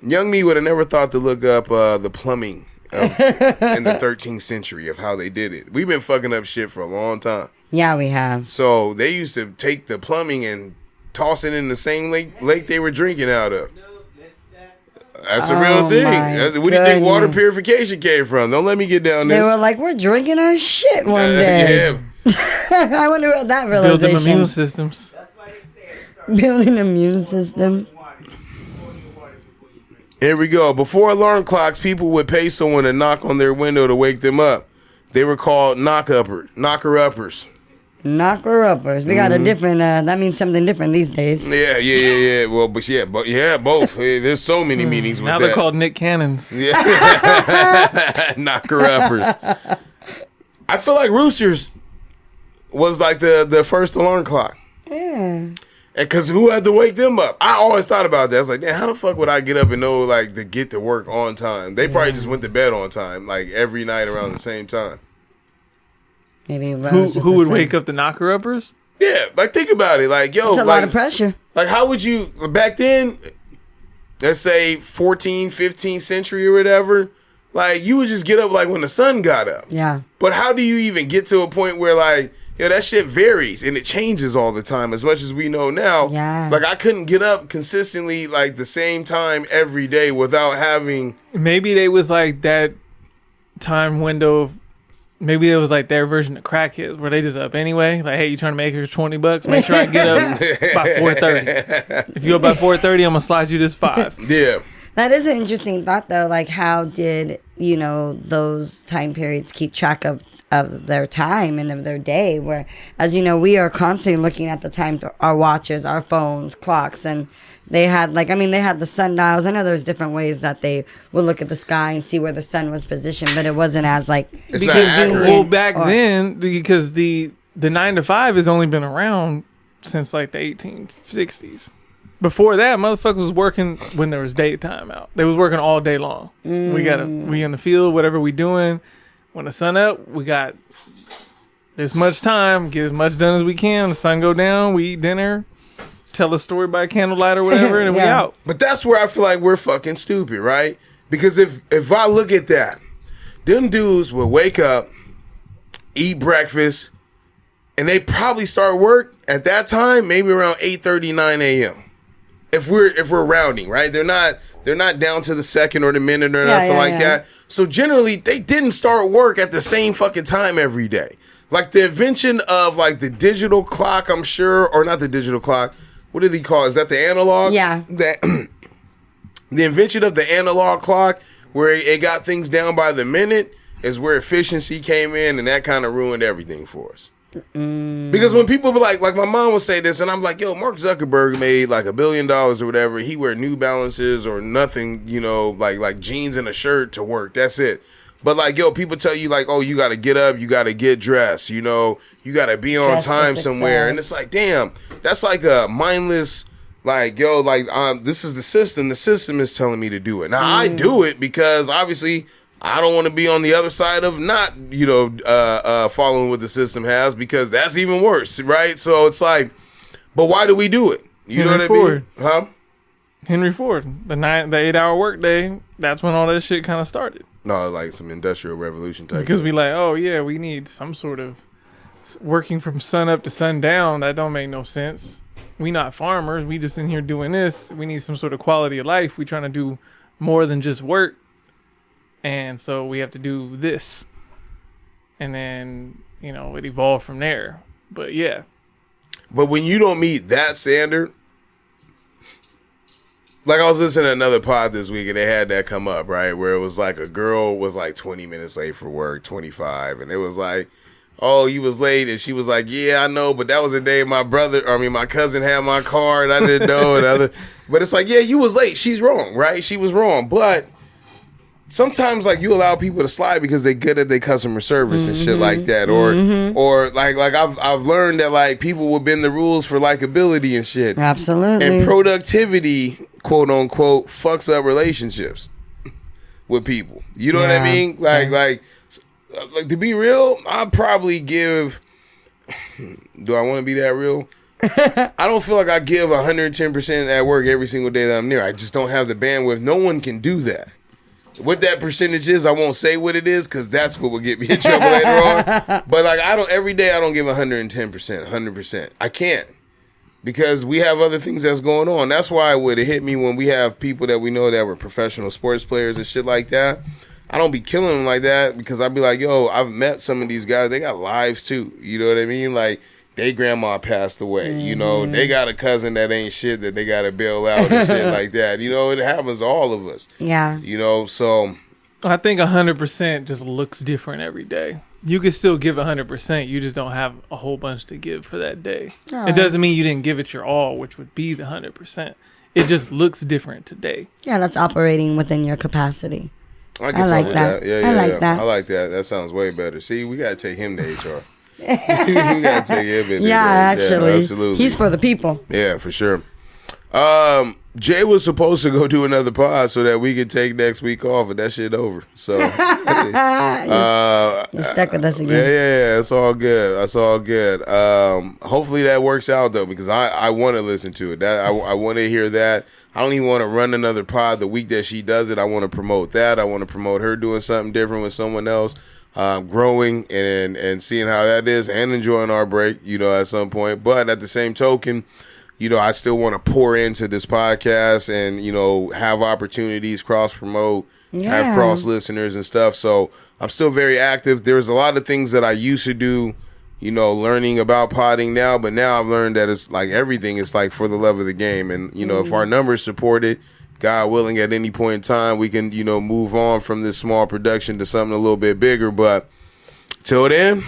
Young me would have never thought to look up the plumbing in the 13th century of how they did it. We've been fucking up shit for a long time. Yeah, we have. So they used to take the plumbing and toss it in the same lake they were drinking out of. That's a real thing. Where do you think water purification came from? Don't let me get down this. They were like, we're drinking our shit one day. Yeah. I wonder what that realization. Building immune systems. Building immune system. Here we go. Before alarm clocks, people would pay someone to knock on their window to wake them up. They were called knocker-uppers. Knocker-uppers. We got a different, that means something different these days. Yeah. Well, but both. There's so many meanings with now that. They're called Nick Cannons. Yeah. Knocker-uppers. I feel like roosters was like the first alarm clock. Yeah. Because who had to wake them up? I always thought about that. I was like, damn, how the fuck would I get up and know, like, to get to work on time? They probably just went to bed on time, like, every night around the same time. Maybe who would wake up the knocker-uppers? Yeah, like, think about it. Like, yo. It's a lot of pressure. Like, how would you, back then, let's say 14th, 15th century or whatever, like, you would just get up, like, when the sun got up. Yeah. But how do you even get to a point where, like, that shit varies and it changes all the time, as much as we know now. Yeah. Like, I couldn't get up consistently, like, the same time every day without having... Maybe they was like that time window. Maybe it was like their version of crackheads where they just up anyway. Like, hey, you trying to make her $20? Make sure I get up by 4:30. If you're up by 4:30, I'm going to slide you this $5. Yeah. That is an interesting thought, though. Like, how did, those time periods keep track of their time and of their day, where, as you know, we are constantly looking at the time, our watches, our phones, clocks, and they had they had the sundials. I know there's different ways that they would look at the sky and see where the sun was positioned, but it wasn't as it's not accurate. Well, back then, because the 9 to 5 has only been around since like the 1860s. Before that, motherfuckers was working when there was daytime out. They was working all day long. We in the field, whatever we doing. When the sun up, we got this much time, get as much done as we can. The sun go down, we eat dinner, tell a story by candlelight or whatever, and we out. But that's where I feel like we're fucking stupid, right? Because if I look at that, them dudes will wake up, eat breakfast, and they probably start work at that time, maybe around 8:30, 9 a.m. If we're rounding, right? They're not down to the second or the minute or nothing like that. So generally, they didn't start work at the same fucking time every day. Like the invention of like the digital clock, I'm sure, or not the digital clock. What did he call it? Is that the analog? Yeah. The invention of the analog clock, where it got things down by the minute, is where efficiency came in, and that kind of ruined everything for us. Because when people be like my mom would say this, and I'm like, yo, Mark Zuckerberg made like $1 billion or whatever. He wear New Balances or nothing, like jeans and a shirt to work. That's it. But like, yo, people tell you like, oh, you got to get up, you got to get dressed, you got to be on time somewhere. And it's like, damn, that's like a mindless, like, yo, like, this is the system. The system is telling me to do it. Now, I do it because obviously I don't want to be on the other side of not, following what the system has, because that's even worse, right? So it's like, but why do we do it? You know what I mean? Huh? Henry Ford, the 8-hour workday. That's when all that shit kind of started. No, like some industrial revolution type. Because we like, oh yeah, we need some sort of working from sun up to sundown. That don't make no sense. We not farmers. We just in here doing this. We need some sort of quality of life. We trying to do more than just work. And so we have to do this. And then, it evolved from there. But yeah. But when you don't meet that standard, like I was listening to another pod this week and they had that come up, right? Where it was like a girl was like 20 minutes late for work, 25. And it was like, oh, you was late. And she was like, yeah, I know. But that was the day my cousin had my car and I didn't know. But it's like, yeah, you was late. She's wrong, right? She was wrong. But sometimes like you allow people to slide because they're good at their customer service and shit like that, or like I've learned that like people will bend the rules for likability and shit. Absolutely. And productivity, quote unquote, fucks up relationships with people. You know what I mean? Like to be real, I'd probably give. Do I want to be that real? I don't feel like I give 110% at work every single day that I'm there. I just don't have the bandwidth. No one can do that. What that percentage is, I won't say what it is because that's what will get me in trouble later on. But like every day I don't give 110%, 100%. I can't, because we have other things that's going on. That's why it would have hit me when we have people that we know that were professional sports players and shit like that. I don't be killing them like that, because I'd be like, yo, I've met some of these guys. They got lives too. You know what I mean? Like, they grandma passed away. They got a cousin that ain't shit that they got to bail out and shit like that. It happens to all of us. Yeah. So I think 100% just looks different every day. You can still give 100%. You just don't have a whole bunch to give for that day. All right. It doesn't mean you didn't give it your all, which would be the 100%. It just looks different today. Yeah, that's operating within your capacity. I like that. Yeah, I like that. I like that. That sounds way better. See, we got to take him to HR. We got to take him in. Yeah, actually. Yeah, absolutely. He's for the people. Yeah, for sure. Jay was supposed to go do another pod so that we could take next week off, but that shit over. So you're stuck with us again. Yeah, it's all good. That's all good. Hopefully that works out though, because I want to listen to it. I want to hear that. I don't even want to run another pod the week that she does it. I want to promote that. I want to promote her doing something different with someone else, growing and seeing how that is, and enjoying our break, at some point. But at the same token, I still want to pour into this podcast and, have opportunities, cross-promote, have cross-listeners and stuff. So I'm still very active. There's a lot of things that I used to do, learning about podding now. But now I've learned that it's like everything is like for the love of the game. And, if our numbers support it, God willing, at any point in time, we can, move on from this small production to something a little bit bigger. But till then,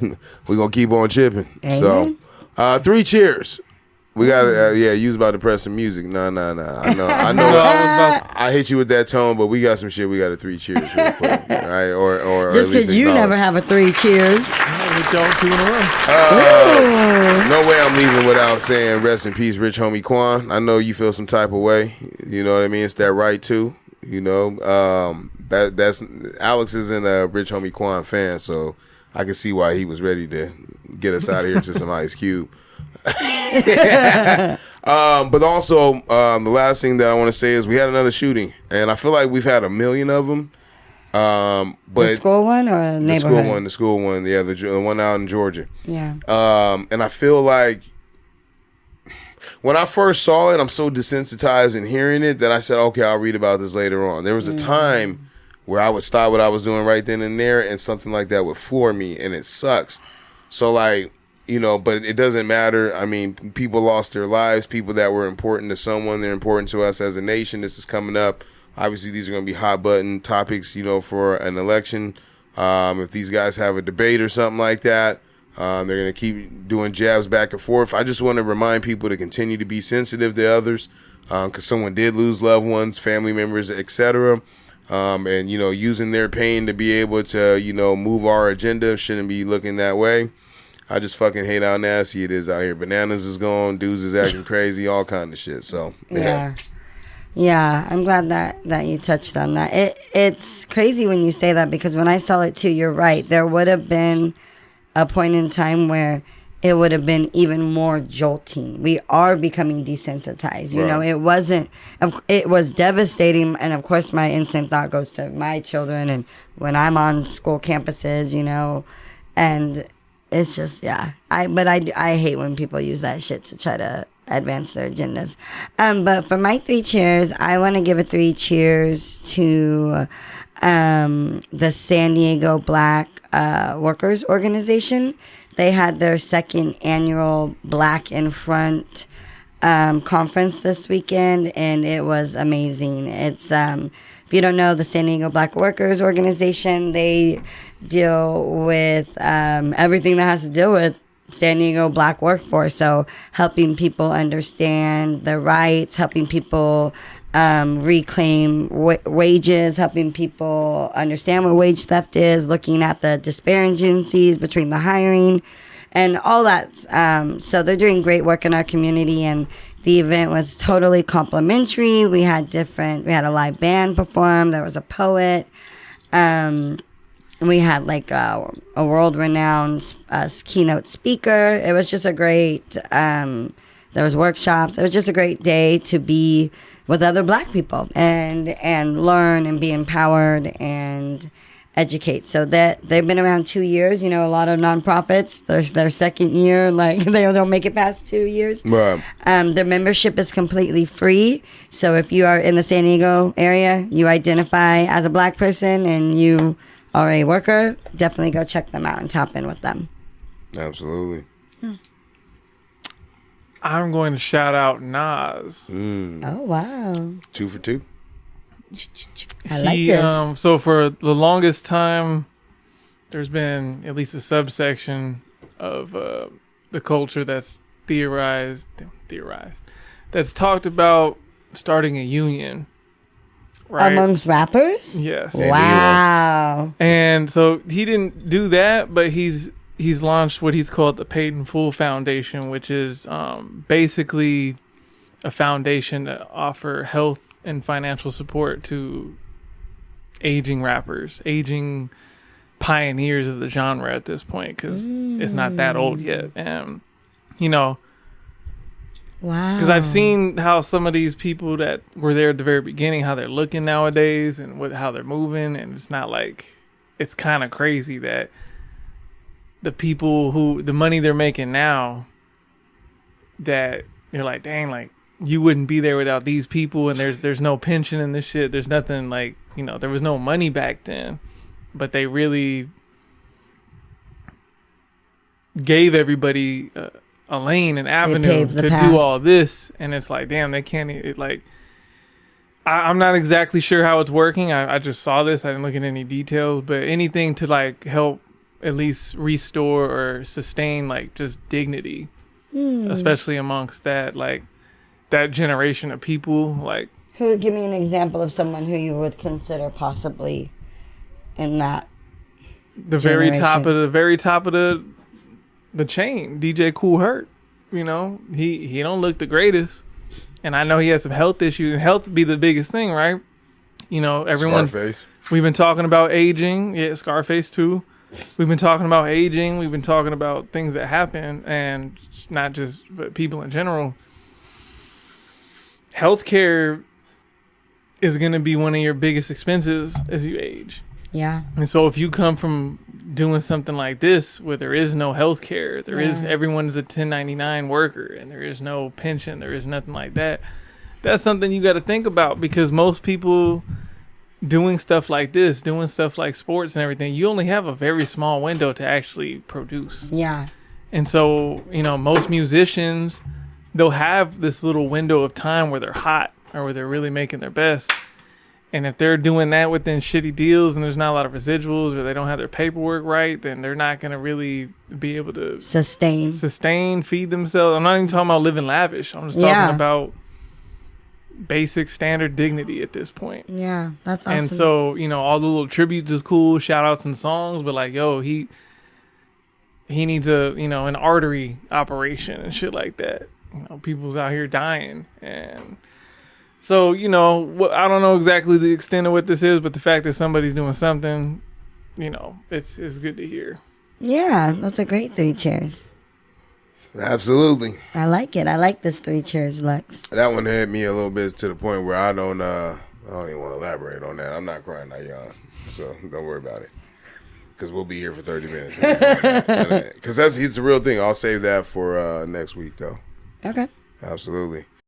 we're going to keep on chipping. Amen. So 3 cheers. We got to, you was about to press some music. No. I know. I hit you with that tone, but we got some shit. We got a 3 cheers real quick, right? Or just because you never have a 3 cheers. We don't do in a row. No way I'm leaving without saying rest in peace, Rich Homie Quan. I know you feel some type of way. You know what I mean? It's that right too. That's Alex isn't a Rich Homie Quan fan, so I can see why he was ready to get us out of here to some Ice Cube. But also, the last thing that I want to say is we had another shooting, and I feel like we've had a million of them. But the school one or neighborhood? The school one, yeah, the one out in Georgia. Yeah. And I feel like when I first saw it, I'm so desensitized in hearing it that I said, okay, I'll read about this later on. There was a time where I would stop what I was doing right then and there, and something like that would floor me, and it sucks. So like, but it doesn't matter. I mean, people lost their lives, people that were important to someone. They're important to us as a nation. This is coming up. Obviously, these are going to be hot button topics, for an election. If these guys have a debate or something like that, They're going to keep doing jabs back and forth. I just want to remind people to continue to be sensitive to others, because someone did lose loved ones, family members, etc. And, using their pain to be able to, move our agenda shouldn't be looking that way. I just fucking hate how nasty it is out here. Bananas is gone, dudes is acting crazy, all kind of shit. So, Yeah, I'm glad that you touched on that. It's crazy when you say that, because when I saw it too, you're right. There would have been a point in time where it would have been even more jolting. We are becoming desensitized. It was devastating. And of course, my instant thought goes to my children and when I'm on school campuses, and it's just, I hate when people use that shit to try to advance their agendas. But for my 3 cheers, I want to give a 3 cheers to the San Diego Black Workers Organization. They had their 2nd annual Black in Front conference this weekend, and it was amazing. It's if you don't know, the San Diego Black Workers Organization, they deal with everything that has to do with San Diego Black workforce. So helping people understand their rights, helping people reclaim wages, helping people understand what wage theft is, looking at the disparities between the hiring and all that. So they're doing great work in our community, and the event was totally complimentary. We had a live band perform. There was a poet. We had like a world-renowned keynote speaker. It was just a great, there was workshops. It was just a great day to be with other Black people and learn and be empowered and educate. So that they've been around 2 years. A lot of nonprofits, their 2nd year, like they don't make it past 2 years. Right. Their membership is completely free. So if you are in the San Diego area, you identify as a Black person and you are a worker, definitely go check them out and tap in with them. Absolutely. I'm going to shout out Nas. Oh, wow. 2 for 2. I like this. So for the longest time, there's been at least a subsection of the culture that's theorized, that's talked about starting a union. Right? Amongst rappers? Yes. Wow. And so he didn't do that, but he's launched what he's called the Paid in Full Foundation, which is basically a foundation to offer health and financial support to aging rappers, aging pioneers of the genre at this point, because it's not that old yet. And, wow. Because I've seen how some of these people that were there at the very beginning, how they're looking nowadays and how they're moving. And it's not like, it's kind of crazy that the people the money they're making now, that you're like, dang, like you wouldn't be there without these people. And there's no pension in this shit. There's nothing like, there was no money back then, but they really gave everybody a lane, an avenue to do all this. And it's like, damn, they can't I'm not exactly sure how it's working. I just saw this. I didn't look at any details, but anything to like help at least restore or sustain like just dignity, especially amongst that generation of people. Like, give me an example of someone who you would consider possibly in that the very top of the chain. DJ Kool Herc, he don't look the greatest, and I know he has some health issues, and health be the biggest thing, right? Everyone. Scarface. We've been talking about aging. Yeah, Scarface too. We've been talking about aging. We've been talking about things that happen, and not just but people in general. Healthcare is going to be one of your biggest expenses as you age. Yeah. And so if you come from doing something like this where there is no health care, everyone's a 1099 worker, and there is no pension, there is nothing like that. That's something you got to think about, because most people doing stuff like this, doing stuff like sports and everything, you only have a very small window to actually produce. Yeah. And so, most musicians, they'll have this little window of time where they're hot or where they're really making their best. And if they're doing that within shitty deals and there's not a lot of residuals or they don't have their paperwork right, then they're not going to really be able to sustain, feed themselves. I'm not even talking about living lavish. I'm just talking about basic standard dignity at this point. Yeah, that's awesome. And so, you know, all the little tributes is cool, shout outs and songs, but like, yo, he needs an artery operation and shit like that. You know, people's out here dying. And so, you know, I don't know exactly the extent of what this is, but the fact that somebody's doing something, you know, it's good to hear. Yeah, that's a great 3 cheers. Absolutely. I like it. I like this 3 cheers, Lex. That one hit me a little bit to the point where I don't even want to elaborate on that. I'm not crying that young, so don't worry about it. Because we'll be here for 30 minutes. Because it's a real thing. I'll save that for next week, though. Okay. Absolutely.